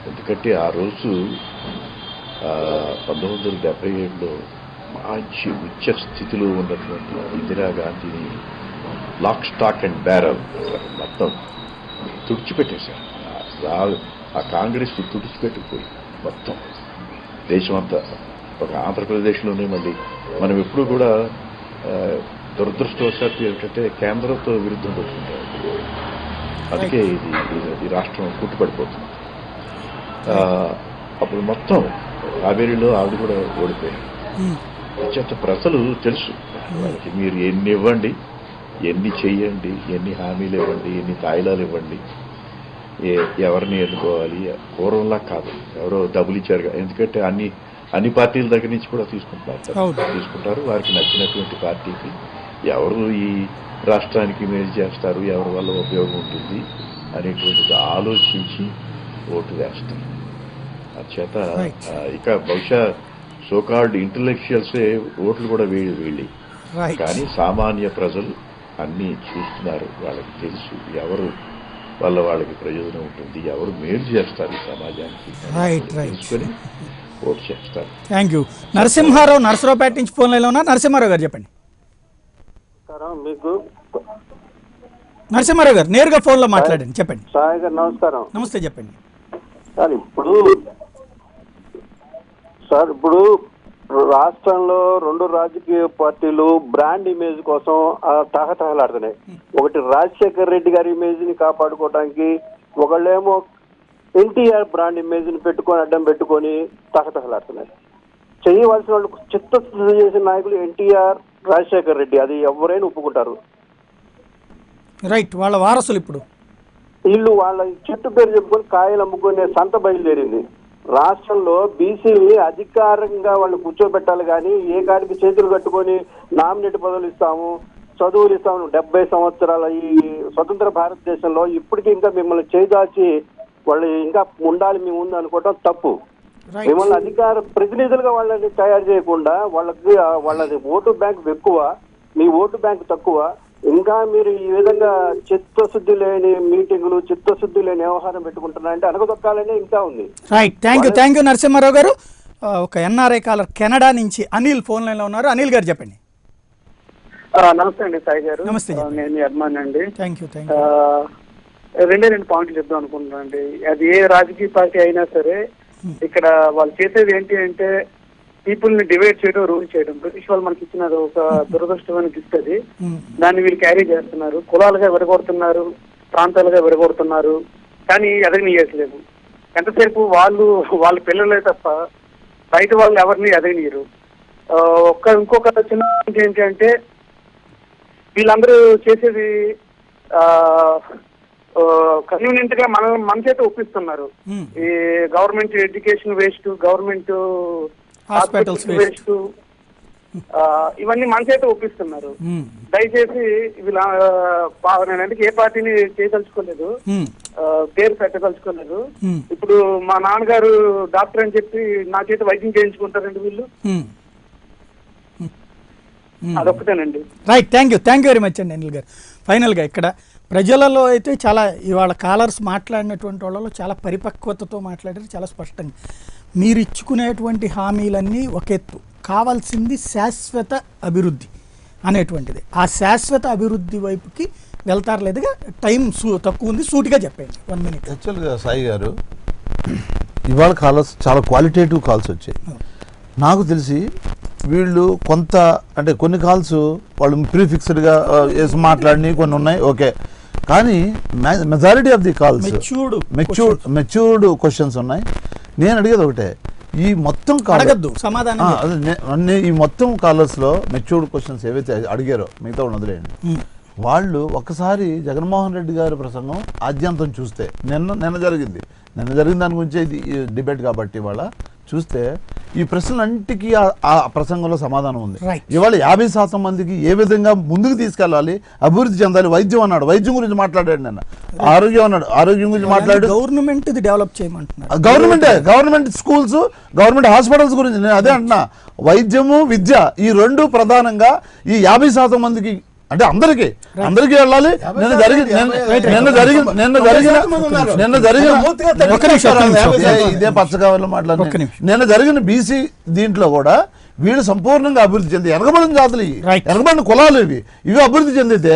ఎందుకంటే ఆ రోజు 1977లో మంచి ఉచ్చ స్థితిలో ఉన్నటువంటి ఇందిరాగాంధీని లాక్ స్టాక్ అండ్ బ్యారల్ మొత్తం తుడిచిపెట్టేశారు. ఆ కాంగ్రెస్ తుడిచిపెట్టుకుపోయి మొత్తం దేశమంతా. ఒక ఆంధ్రప్రదేశ్లోనే మళ్ళీ మనం ఎప్పుడు కూడా దురదృష్టవశాత్తు ఏమిటంటే కేంద్రంతో విరుద్ధం పెట్టుకుంటారు. అందుకే ఈ రాష్ట్రం కుట్టుపడిపోతుంది. అప్పుడు మొత్తం కావేరీలో ఆవిడ కూడా ఓడిపోయారు. చేత ప్రజలు తెలుసు వాళ్ళకి మీరు ఎన్ని ఇవ్వండి, ఎన్ని చెయ్యండి, ఎన్ని హామీలు ఇవ్వండి, ఎన్ని తాయిలాలు ఇవ్వండి, ఎవరిని ఎన్నుకోవాలి. పూర్వంలా కాదు, ఎవరో డబ్బులు ఇచ్చారు. ఎందుకంటే అన్ని పార్టీల దగ్గర నుంచి కూడా తీసుకుంటారు. వారికి నచ్చినటువంటి పార్టీకి ఎవరు ఈ రాష్ట్రానికి మేలు చేస్తారు, ఎవరి వల్ల ఉపయోగం ఉంటుంది అనేటువంటిది ఆలోచించి ఓటు వేస్తారు. చేత ఇక బహుశా సోకాల్డ్ ఇంటలెక్చువల్సే ఓట్లు కూడా వెళ్ళి కానీ సామాన్య ప్రజలు అన్నీ చూస్తున్నారు, వాళ్ళకి తెలుసు ఎవరు వల్ల వాళ్ళకి ప్రయోజనం ఉంటుంది, ఎవరు మేలు చేస్తారు ఈ సమాజానికి తెలుసుకొని ఓటు చేస్తారు. Thank you. నరసింహారావుపేట నుంచి ఫోన్ లైన్లో ఉన్నారు. నరసింహారావు గారు చెప్పండి. మీకు నరసింహారావు గారు నేరుగా ఫోన్లో మాట్లాడండి, చెప్పండి. సాయి గారు నమస్కారం. నమస్తే, చెప్పండి. సార్ ఇప్పుడు రాష్ట్రంలో 2 రాజకీయ పార్టీలు బ్రాండ్ ఇమేజ్ కోసం తహతహలాడుతున్నాయి. ఒకటి రాజశేఖర్ రెడ్డి గారి ఇమేజ్ ని కాపాడుకోవడానికి, ఒకళ్ళేమో ఎన్టీఆర్ బ్రాండ్ ఇమేజ్ ని పెట్టుకొని అడ్డం పెట్టుకొని తహతహలాడుతున్నాయి. చేయవలసిన వాళ్ళు చిత్తశుద్ధి చేసిన నాయకులు ఎన్టీఆర్, రాజశేఖర్ రెడ్డి, అది ఎవరైనా ఒప్పుకుంటారు. రైట్, వాళ్ళ వారసులు ఇప్పుడు వీళ్ళు వాళ్ళ చెట్టు పేరు చెప్పుకొని కాయలు అమ్ముకునే సంత బయలుదేరింది. రాష్ట్రంలో బీసీని అధికారంగా వాళ్ళు కూర్చోబెట్టాలి కానీ ఏ కాడికి చేతులు కట్టుకొని నామినేట్ పదవులు ఇస్తాము, చదువులు ఇస్తాము. 70 సంవత్సరాల ఈ స్వతంత్ర భారతదేశంలో ఇప్పటికీ ఇంకా మిమ్మల్ని చేదాచి వాళ్ళు ఇంకా ఉండాలి మీ ముందు అనుకోవటం తప్పు. మిమ్మల్ని అధికార ప్రతినిధులుగా వాళ్ళని తయారు చేయకుండా వాళ్ళది ఓటు బ్యాంక్ ఎక్కువ, మీ ఓటు బ్యాంక్ తక్కువ. ఇంకా మీరు ఈ విధంగా చిత్తశుద్ధి లేని మీటింగులు, చిత్తశుద్ధి లేని వ్యవహారం పెట్టుకుంటున్నారంటే అనగదొక్కాలనే ఇంకా ఉంది. రైట్, థ్యాంక్ యూ నరసింహారావు గారు. ఒక ఎన్ఆర్ఐ కాలర్ కెనడా నుంచి అనిల్ ఫోన్ లైన్లో ఉన్నారు. అనిల్ గారు చెప్పండి. నమస్తే అండి సాయి గారు. నమస్తే. నేను మీ అభిమాని అండి. Thank you. 2 పాయింట్లు చెప్దాం అనుకుంటున్నాను అండి. అది ఏ రాజకీయ పార్టీ అయినా సరే ఇక్కడ వాళ్ళు చేసేది ఏంటి అంటే పీపుల్ ని డివైడ్ చేయడం, రూల్ చేయడం. బ్రిటిష్ వాళ్ళు మనకి ఇచ్చిన ఒక దురదృష్టమైన గిఫ్ట్ అది. దాన్ని వీళ్ళు క్యారీ చేస్తున్నారు, కులాలుగా విడగొడుతున్నారు, ప్రాంతాలుగా విడగొడుతున్నారు, కానీ ఎదగనీయట్లేదు. ఎంతసేపు వాళ్ళ పిల్లలే తప్ప బయట వాళ్ళు ఎవరిని ఎదగనీయరు. ఇంకొక చిన్న ఏంటి అంటే వీళ్ళందరూ చేసేది కన్వీనియంట్ గా మన చేత ఒప్పిస్తున్నారు. ఈ government education waste, government hospitals waste, ఇవన్నీ మన చేత ఒప్పిస్తున్నారు. దయచేసి వీళ్ళ నేనందుకు ఏ పార్టీని చేయదలుచుకోలేదు, పేరు పెట్టదలుచుకోలేదు. ఇప్పుడు మా నాన్నగారు డాక్టర్ అని చెప్పి నా చేత వైద్యం చేయించుకుంటారండి వీళ్ళు. అదొక్కటేనండి. Right, thank you very much అండి అనిల్ గారు. ఫైనల్గా ఇక్కడ ప్రజలలో అయితే చాలా ఇవాళ కాలర్స్ మాట్లాడినటువంటి వాళ్ళలో చాలా పరిపక్వతతో మాట్లాడారు, చాలా స్పష్టంగా. మీరు ఇచ్చుకునేటువంటి హామీలన్నీ ఒక ఎత్తు, కావాల్సింది శాశ్వత అభివృద్ధి అనేటువంటిది. ఆ శాశ్వత అభివృద్ధి వైపుకి వెళ్తారు లేదుగా, టైం తక్కువ ఉంది, సూటిగా చెప్పండి 1 minute. యాక్చువల్గా సాయి గారు ఇవాళ కాల్స్ చాలా క్వాలిటేటివ్ కాల్స్ వచ్చాయి. నాకు తెలిసి వీళ్ళు కొంత అంటే కొన్ని కాల్స్ వాళ్ళు ప్రీఫిక్స్డ్గా వేసి మాట్లాడినవి కొన్ని ఉన్నాయి, ఓకే. కానీ majority of the calls matured questions ఉన్నాయి. నేను అడిగేది ఒకటే, ఈ మొత్తం ఈ మొత్తం కాలర్స్లో మెచ్యూర్డ్ క్వశ్చన్స్ ఏవైతే అడిగారో మిగతా వదిలేయండి. వాళ్ళు ఒక్కసారి జగన్మోహన్ రెడ్డి గారి ప్రసంగం ఆద్యంతం చూస్తే నిన్న జరిగిన దాని గురించి ఇది డిబేట్ కాబట్టి వాళ్ళ చూస్తే ఈ ప్రశ్నలంటికి ఆ ప్రసంగంలో సమాధానం ఉంది. ఇవాళ 50% మందికి ఏ విధంగా ముందుకు తీసుకెళ్ళాలి, అభివృద్ధి చెందాలి. వైద్యం అన్నాడు, వైద్యం గురించి మాట్లాడాడు. నిన్న ఆరోగ్యం అన్నాడు, ఆరోగ్యం గురించి మాట్లాడాడు. గవర్నమెంట్ డెవలప్ చేయమంటున్నారు, గవర్నమెంట్ స్కూల్స్, గవర్నమెంట్ హాస్పిటల్స్ గురించి నేను అదే అంటున్నా. వైద్యము, విద్య, ఈ 2 ప్రధానంగా ఈ 50% మందికి అంటే అందరికీ వెళ్ళాలి. ఇదే పచ్చకావలో మాట్లాడుతున్నా. నిన్న జరిగిన బీసీ దీంట్లో కూడా వీళ్ళు సంపూర్ణంగా అభివృద్ధి చెంది, వెనకబడిన జాతులు వెనకబడిన కులాలు ఇవి అభివృద్ధి చెందితే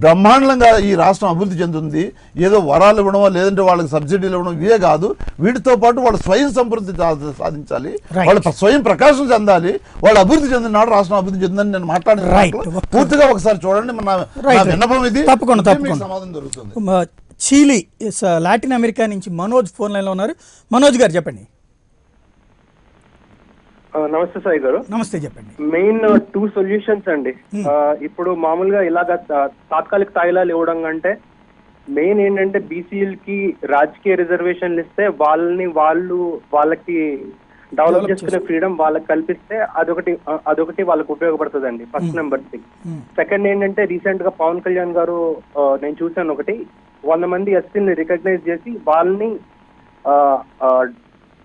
బ్రహ్మాండంగా ఈ రాష్ట్రం అభివృద్ధి చెందుతుంది. ఏదో వరాలు ఇవ్వడమో లేదంటే వాళ్ళకి సబ్సిడీలు ఇవ్వడం ఇవే కాదు, వీటితో పాటు వాళ్ళు స్వయం సంపృద్ధి సాధించాలి, వాళ్ళు స్వయం ప్రకాశం చెందాలి. వాళ్ళు అభివృద్ధి చెందిన నాడు రాష్ట్రం అభివృద్ధి చెందని నేను మాట్లాడిన పూర్తిగా ఒకసారి చూడండి. విన్నపం ఇది, తప్పకుండా సమాధానం దొరుకుతుంది. చీలీ లాటిన్ అమెరికా నుంచి మనోజ్ ఫోన్ లైన్లో ఉన్నారు. మనోజ్ గారు చెప్పండి. నమస్తే సాయి గారు. నమస్తే, చెప్పండి. మెయిన్ 2 సొల్యూషన్స్ అండి. ఇప్పుడు మామూలుగా ఇలాగ తాత్కాలిక తాయిలాలు ఇవ్వడం కంటే మెయిన్ ఏంటంటే బీసీలకి రాజకీయ రిజర్వేషన్లు ఇస్తే వాళ్ళకి డెవలప్ చేసుకునే ఫ్రీడమ్ వాళ్ళకి కల్పిస్తే అదొకటి వాళ్ళకి ఉపయోగపడుతుందండి. First number thing. సెకండ్ ఏంటంటే రీసెంట్ గా పవన్ కళ్యాణ్ గారు నేను చూసాను ఒకటి 100 మంది ఎస్సీని రికగ్నైజ్ చేసి వాళ్ళని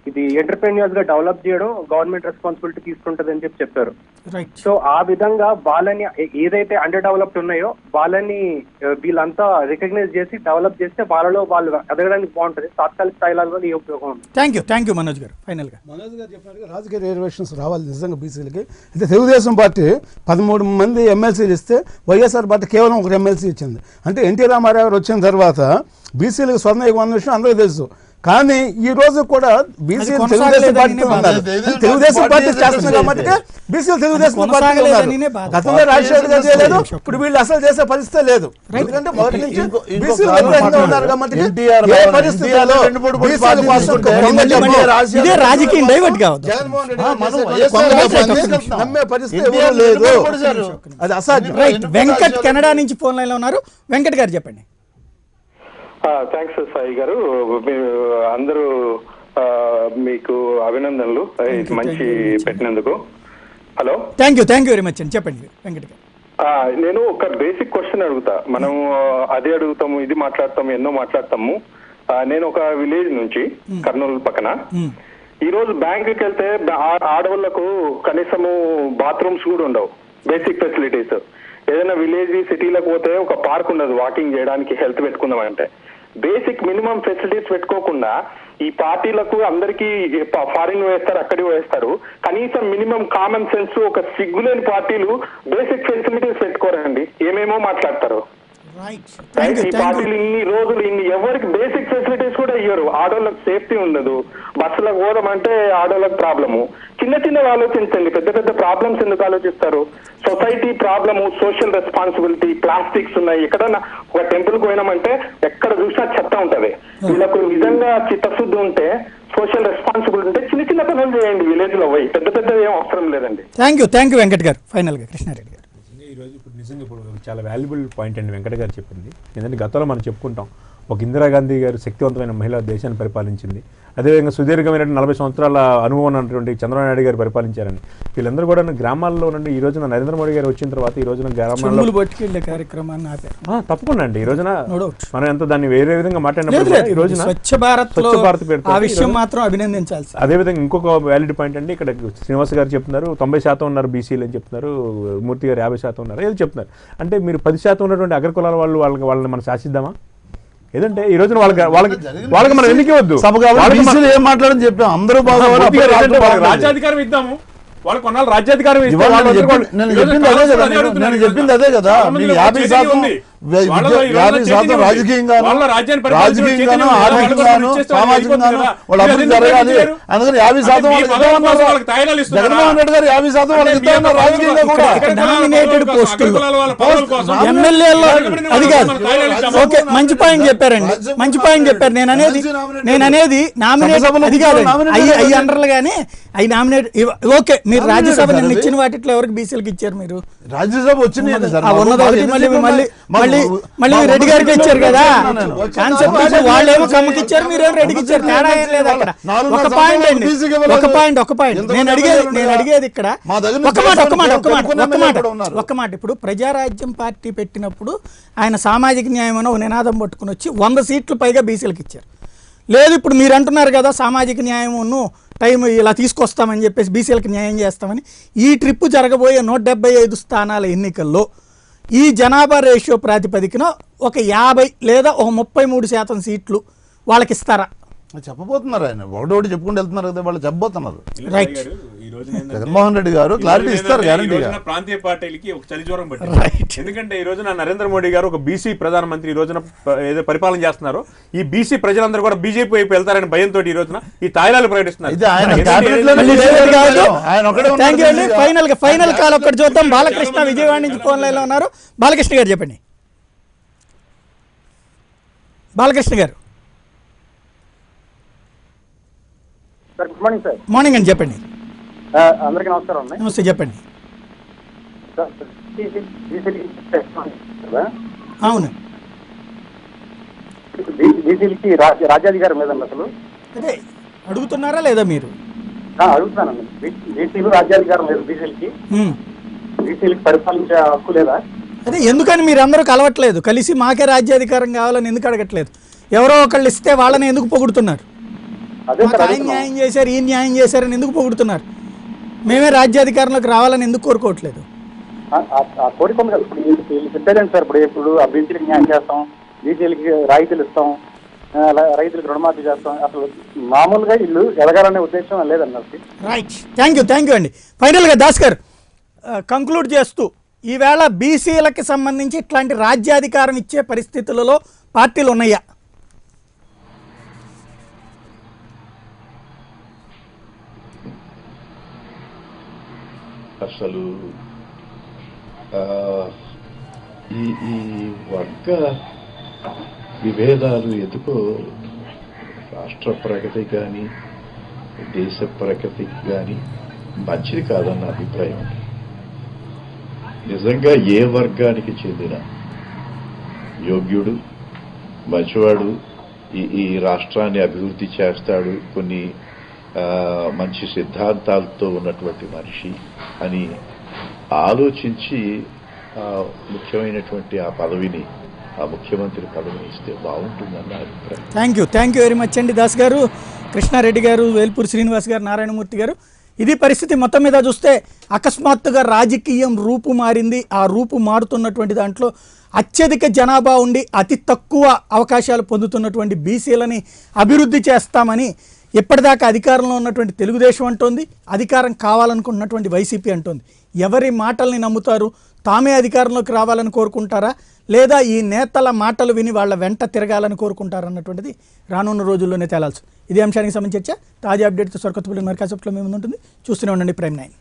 ఇది ఎంటర్ప్రెన్యూర్స్ గా డెవలప్ చేయడం గవర్నమెంట్ రెస్పాన్సిబిలిటీ తీసుకుంటది అని చెప్పారు. సో ఆ విధంగా వాళ్ళని ఏదైతే అండర్ డెవలప్డ్ ఉన్నాయో వాళ్ళని వీళ్ళంతా రికగ్నైజ్ చేసి డెవలప్ చేస్తే వాళ్ళలో వాళ్ళు ఎదగడానికి బాగుంటుంది. తాత్కాలిక స్థాయిలలో ఈ ఉపయోగం ఉంటుంది. థ్యాంక్ యూ మనోజ్ గారు. ఫైనల్గా మనోజ్ గారు చెప్పినట్టుగా రాజకీయ రిజర్వేషన్స్ రావాలి నిజంగా బీసీలకి. అయితే తెలుగుదేశం పార్టీ 13 మంది ఎమ్మెల్సీలు ఇస్తే వైఎస్ఆర్ పార్టీ కేవలం 1 ఎమ్మెల్సీ ఇచ్చింది. అంటే ఎన్టీ రామారావు గారు వచ్చిన తర్వాత బీసీలకు స్వర్ణయుగం అన్న విషయం అందరికీ తెలుసు. కానీ ఈ రోజు కూడా బీసీలు తెలుగుదేశం పార్టీతో ఉన్నారు. తెలుగుదేశం పార్టీ చేస్తున్నారు కాబట్టి బీసీలు తెలుగుదేశం పార్టీ ఉన్నారు. గతంలో రాజశేఖర్ గారు చేయలేదు, ఇప్పుడు వీళ్ళు అసలు చేసే పరిస్థితి లేదు. ఎందుకంటే మొదటి నుంచి బీసీలు వ్యతిరేకంగా ఉన్నారు కాబట్టి ఏ పరిస్థితుల్లో బీసీల కోసం ఇదే రాజకీయం డైవర్ట్ కావద్దు. నమ్మే పరిస్థితి ఎవరు లేదు, అది అసాధ్యం. రైట్. వెంకట్ కెనడా నుంచి ఫోన్ లైన్ లో ఉన్నారు. వెంకట్ గారు చెప్పండి. థ్యాంక్స్ సాయి గారు, మీరు అందరూ మీకు అభినందనలు మంచి పెట్టినందుకు. Hello, thank you very much అండి. చెప్పండి వెంకట్ గారు. నేను ఒక బేసిక్ క్వశ్చన్ అడుగుతా. మనం అదే అడుగుతాము, ఇది మాట్లాడతాము, ఎన్నో మాట్లాడతాము. నేను ఒక విలేజ్ నుంచి కర్నూలు పక్కన ఈ రోజు బ్యాంకుకి వెళ్తే ఆడవాళ్లకు కనీసము బాత్రూమ్స్ కూడా ఉండవు, బేసిక్ ఫెసిలిటీస్. ఏదైనా విలేజ్ సిటీలకు పోతే ఒక పార్క్ ఉండదు వాకింగ్ చేయడానికి, హెల్త్ పెట్టుకుందామంటే. బేసిక్ మినిమం ఫెసిలిటీస్ పెట్టుకోకుండా ఈ పార్టీలకు అందరికీ ఫారిన్ వేస్తారు, అక్కడికి వేస్తారు. కనీసం మినిమం కామన్ సెన్స్, ఒక సిగ్గులేని పార్టీలు బేసిక్ ఫెసిలిటీస్ పెట్టుకోరండి, ఏమేమో మాట్లాడతారు. ఈ పార్టీలు ఇన్ని రోజులు ఎవరికి బేసిక్ ఫెసిలిటీస్ కూడా ఇయ్యరు. ఆడోళ్ళకి సేఫ్టీ ఉండదు, బస్సులకు పోదామంటే ఆడోళ్ళకి ప్రాబ్లము. చిన్న ఆలోచించండి, పెద్ద పెద్ద ప్రాబ్లమ్స్ ఎందుకు ఆలోచిస్తారు? Society problem, social responsibility, plastics ఉన్నాయి. ఎక్కడన్నా ఒక టెంపుల్ పోయినామంటే ఎక్కడ చూసినా చెత్త ఉంటది. వీళ్ళకు నిజంగా చిత్తశుద్ధి ఉంటే, సోషల్ రెస్పాన్సిబిలిటీ ఉంటే చిన్న పనులు చేయండి విలేజ్ లో పోయి, పెద్ద పెద్ద ఏం అవసరం లేదండి. థ్యాంక్ యూ వెంకట్ గారు. ఫైనల్ గా కృష్ణారెడ్డి గారు. ఈరోజు ఇప్పుడు నిజంగా ఇప్పుడు చాలా వాల్యుబుల్ పాయింట్ అండి వెంకట గారు చెప్పింది. ఎందుకంటే గతంలో మనం చెప్పుకుంటాం, ఒక ఇందిరాగాంధీ గారు శక్తివంతమైన మహిళ దేశాన్ని పరిపాలించింది. అదేవిధంగా సుదీర్ఘమైన 40 సంవత్సరాల అనుభవం ఉన్నటువంటి చంద్రబాబు నాయుడు గారు పరిపాలించారని. వీళ్ళందరూ కూడా గ్రామాల్లో నుండి ఈ రోజున నరేంద్ర మోడీ గారు వచ్చిన తర్వాత ఈ రోజున గ్రామాల్లో కార్యక్రమాన్ని ఆపారు. తప్పకుండా అండి. ఈ రోజున మనం ఎంత దాన్ని వేరే విధంగా మాట్లాడినప్పుడు ఈ రోజున స్వచ్ఛ భారత్ ఆ విషయం మాత్రం అభినందించాల్సి. అదేవిధంగా ఇంకొక వ్యాలిడ్ పాయింట్ అండి, ఇక్కడ శ్రీనివాస్ గారు చెప్తున్నారు 90% ఉన్నారు బీసీలు అని చెప్తున్నారు, మూర్తి గారు 50% ఉన్నారు ఏదో చెప్తున్నారు. అంటే మీరు 10% ఉన్నటువంటి అగ్రకులాల వాళ్ళని మనం శాసిద్దామా? ఏదంటే ఈ రోజున వాళ్ళకి మనం ఎందుకు ఇవ్వద్దు? ఏం మాట్లాడని చెప్పాం, అందరూ రాజ్యాధికారం ఇద్దాము, వాళ్ళు కొన్నాళ్ళు రాజ్యాధికారం నేను చెప్పింది అదే కదా. మీకు 50% రాజకీయంగాను ఆర్థికంగాను సామాజికంగాను వాళ్ళు అభివృద్ధి జరగాలి. అందుకని 50% జగన్మోహన్ రెడ్డి గారు 50% వాళ్ళకి ఇద్దామన్నారు. రాజకీయంగా కూడా నామినేటెడ్ పోస్టుల్లో ఎమ్మెల్యేలో అది కాదు. ఓకే, మంచి పాయింట్ చెప్పారండి, మంచి పాయింట్ చెప్పారు. నేను అనేది నామినేట్ అది కాదండి, అవి అండర్లు కానీ అవి నామినేట్. ఓకే, మీరు రాజ్యసభ నిన్న ఇచ్చిన వాటిలో ఎవరికి బీసీలకు ఇచ్చారు? మీరు రాజ్యసభ వచ్చింది మళ్ళీ రెడ్డి గారికి ఇచ్చారు కదా. కాన్సెప్ట్ వాళ్ళేమో కమ్మకి ఇచ్చారు, మీరేమో రెడ్డికి ఇచ్చారు. తేడా ఏం లేదు అక్కడ. ఒక పాయింట్ అండి, ఒక పాయింట్ నేను అడిగేది ఇక్కడ ఒక్క మాట. ఇప్పుడు ప్రజారాజ్యం పార్టీ పెట్టినప్పుడు ఆయన సామాజిక న్యాయం అని ఒక నినాదం పట్టుకుని వచ్చి 100 సీట్లు పైగా బీసీలకు ఇచ్చారు. లేదు ఇప్పుడు మీరు అంటున్నారు కదా సామాజిక న్యాయమును టైం ఇలా తీసుకొస్తామని చెప్పేసి బీసీలకు న్యాయం చేస్తామని. ఈ ట్రిప్పు జరగబోయే 175 స్థానాల ఎన్నికల్లో ఈ జనాభా రేషియో ప్రాతిపదికన ఒక 50 లేదా ఒక 33% సీట్లు వాళ్ళకి ఇస్తారా? చెప్పబోతున్నారు. ఆయన ఒకటి చెప్పుకుంటూ వెళ్తున్నారు కదా, వాళ్ళు చెప్పబోతున్నారు. రైట్. జగన్మోహన్ రెడ్డి గారు క్లారిటీ ఇస్తారు గ్యారంటీగా. ప్రాంతీయ పార్టీలకి ఒక చలి జ్వరం పట్టింది. ఎందుకంటే ఈ రోజున నరేంద్ర మోడీ గారు ఒక బీసీ ప్రధానమంత్రి ఈ రోజున ఏదో పరిపాలన చేస్తున్నారు. ఈ బీసీ ప్రజలందరూ కూడా బీజేపీ వైపు వెళ్తారని భయంతో ఈ రోజున ఈ తాయిలాలు ప్రకటిస్తున్నారు. ఫైనల్ కాల్ ఒక్కటి చూద్దాం. బాలకృష్ణ విజయవాడ నుంచి ఫోన్ లైన్ లో ఉన్నారు. బాలకృష్ణ గారు చెప్పండి. బాలకృష్ణ గారు sir, good morning sir. Morning అండి, చెప్పండి. అందరికీ నమస్కారం అండి. నమస్తే, చెప్పండి. అవును, బీసీలకి రాజ్యాధికారం లేదండి అసలు. అదే అడుగుతున్నారా లేదా మీరు? అడుగుతున్నానండి. బీసీలు రాజ్యాధికారం లేదు బీసీలకి. బీసీలకి పరిపాలించే హక్కు లేదా? అదే ఎందుకని మీరు అందరూ కలవట్లేదు, కలిసి మాకే రాజ్యాధికారం కావాలని ఎందుకు అడగట్లేదు? ఎవరో ఒకళ్ళు ఇస్తే వాళ్ళని ఎందుకు పొగుడుతున్నారు? ఆయన న్యాయం చేశారు, ఈ న్యాయం చేశారని ఎందుకు పొగుడుతున్నారు? మేమే రాజ్యాధికారంలోకి రావాలని ఎందుకు కోరుకోవట్లేదు? ఆ కోరిక ఉంది కదా. ఇప్పుడు వీళ్ళు చెప్పేదండి సార్, ఇప్పుడు ఆ బీసీలకు న్యాయం చేస్తాం, బీసీలకి రాయితీలు ఇస్తాం, రైతులకు రుణమాఫీ చేస్తాం. అసలు మామూలుగా ఇల్లు ఎదగాలనే ఉద్దేశం లేదన్నారు. రైట్, థ్యాంక్ యూ అండి. ఫైనల్గా దాస్ గారు కంక్లూడ్ చేస్తూ, ఈవేళ బీసీలకి సంబంధించి ఇట్లాంటి రాజ్యాధికారం ఇచ్చే పరిస్థితులలో పార్టీలు ఉన్నాయా? అసలు ఈ వర్గ విభేదాలు ఎందుకో రాష్ట్ర ప్రగతికి కానీ దేశ ప్రగతికి కానీ మంచిది కాదన్న అభిప్రాయం. నిజంగా ఏ వర్గానికి చెందిన యోగ్యుడు మంచివాడు ఈ రాష్ట్రాన్ని అభివృద్ధి చేస్తాడు, కొన్ని మంచి సిద్ధాంతాలతో ఉన్నటువంటి మనిషి అని ఆలోచించి ముఖ్యమైనటువంటి ఆ పదవిని, ఆ ముఖ్యమంత్రి పదవిని ఇస్తే బాగుంటుందన్న అభిప్రాయం. థ్యాంక్ యూ వెరీ మచ్ అండి దాస్ గారు, కృష్ణారెడ్డి గారు, వేల్పూరి శ్రీనివాస్ గారు, నారాయణమూర్తి గారు. ఇది పరిస్థితి. మొత్తం మీద చూస్తే అకస్మాత్తుగా రాజకీయం రూపు మారింది. ఆ రూపు మారుతున్నటువంటి దాంట్లో అత్యధిక జనాభా ఉండి అతి తక్కువ అవకాశాలు పొందుతున్నటువంటి బీసీలని అభివృద్ధి చేస్తామని ఇప్పటిదాకా అధికారంలో ఉన్నటువంటి తెలుగుదేశం అంటోంది, అధికారం కావాలనుకుంటున్నటువంటి వైసీపీ అంటోంది. ఎవరి మాటల్ని నమ్ముతారు? తామే అధికారంలోకి రావాలని కోరుకుంటారా, లేదా ఈ నేతల మాటలు విని వాళ్ళ వెంట తిరగాలని కోరుకుంటారన్నటువంటిది రానున్న రోజుల్లోనే తేలాల్సి. ఇదే అంశానికి సంబంధించి చర్చ. తాజా అప్డేట్తో సరికొత్త మరి కాసేపట్లో మేము ఉంటుంది. చూస్తూనే ఉండండి ప్రైమ్ 9.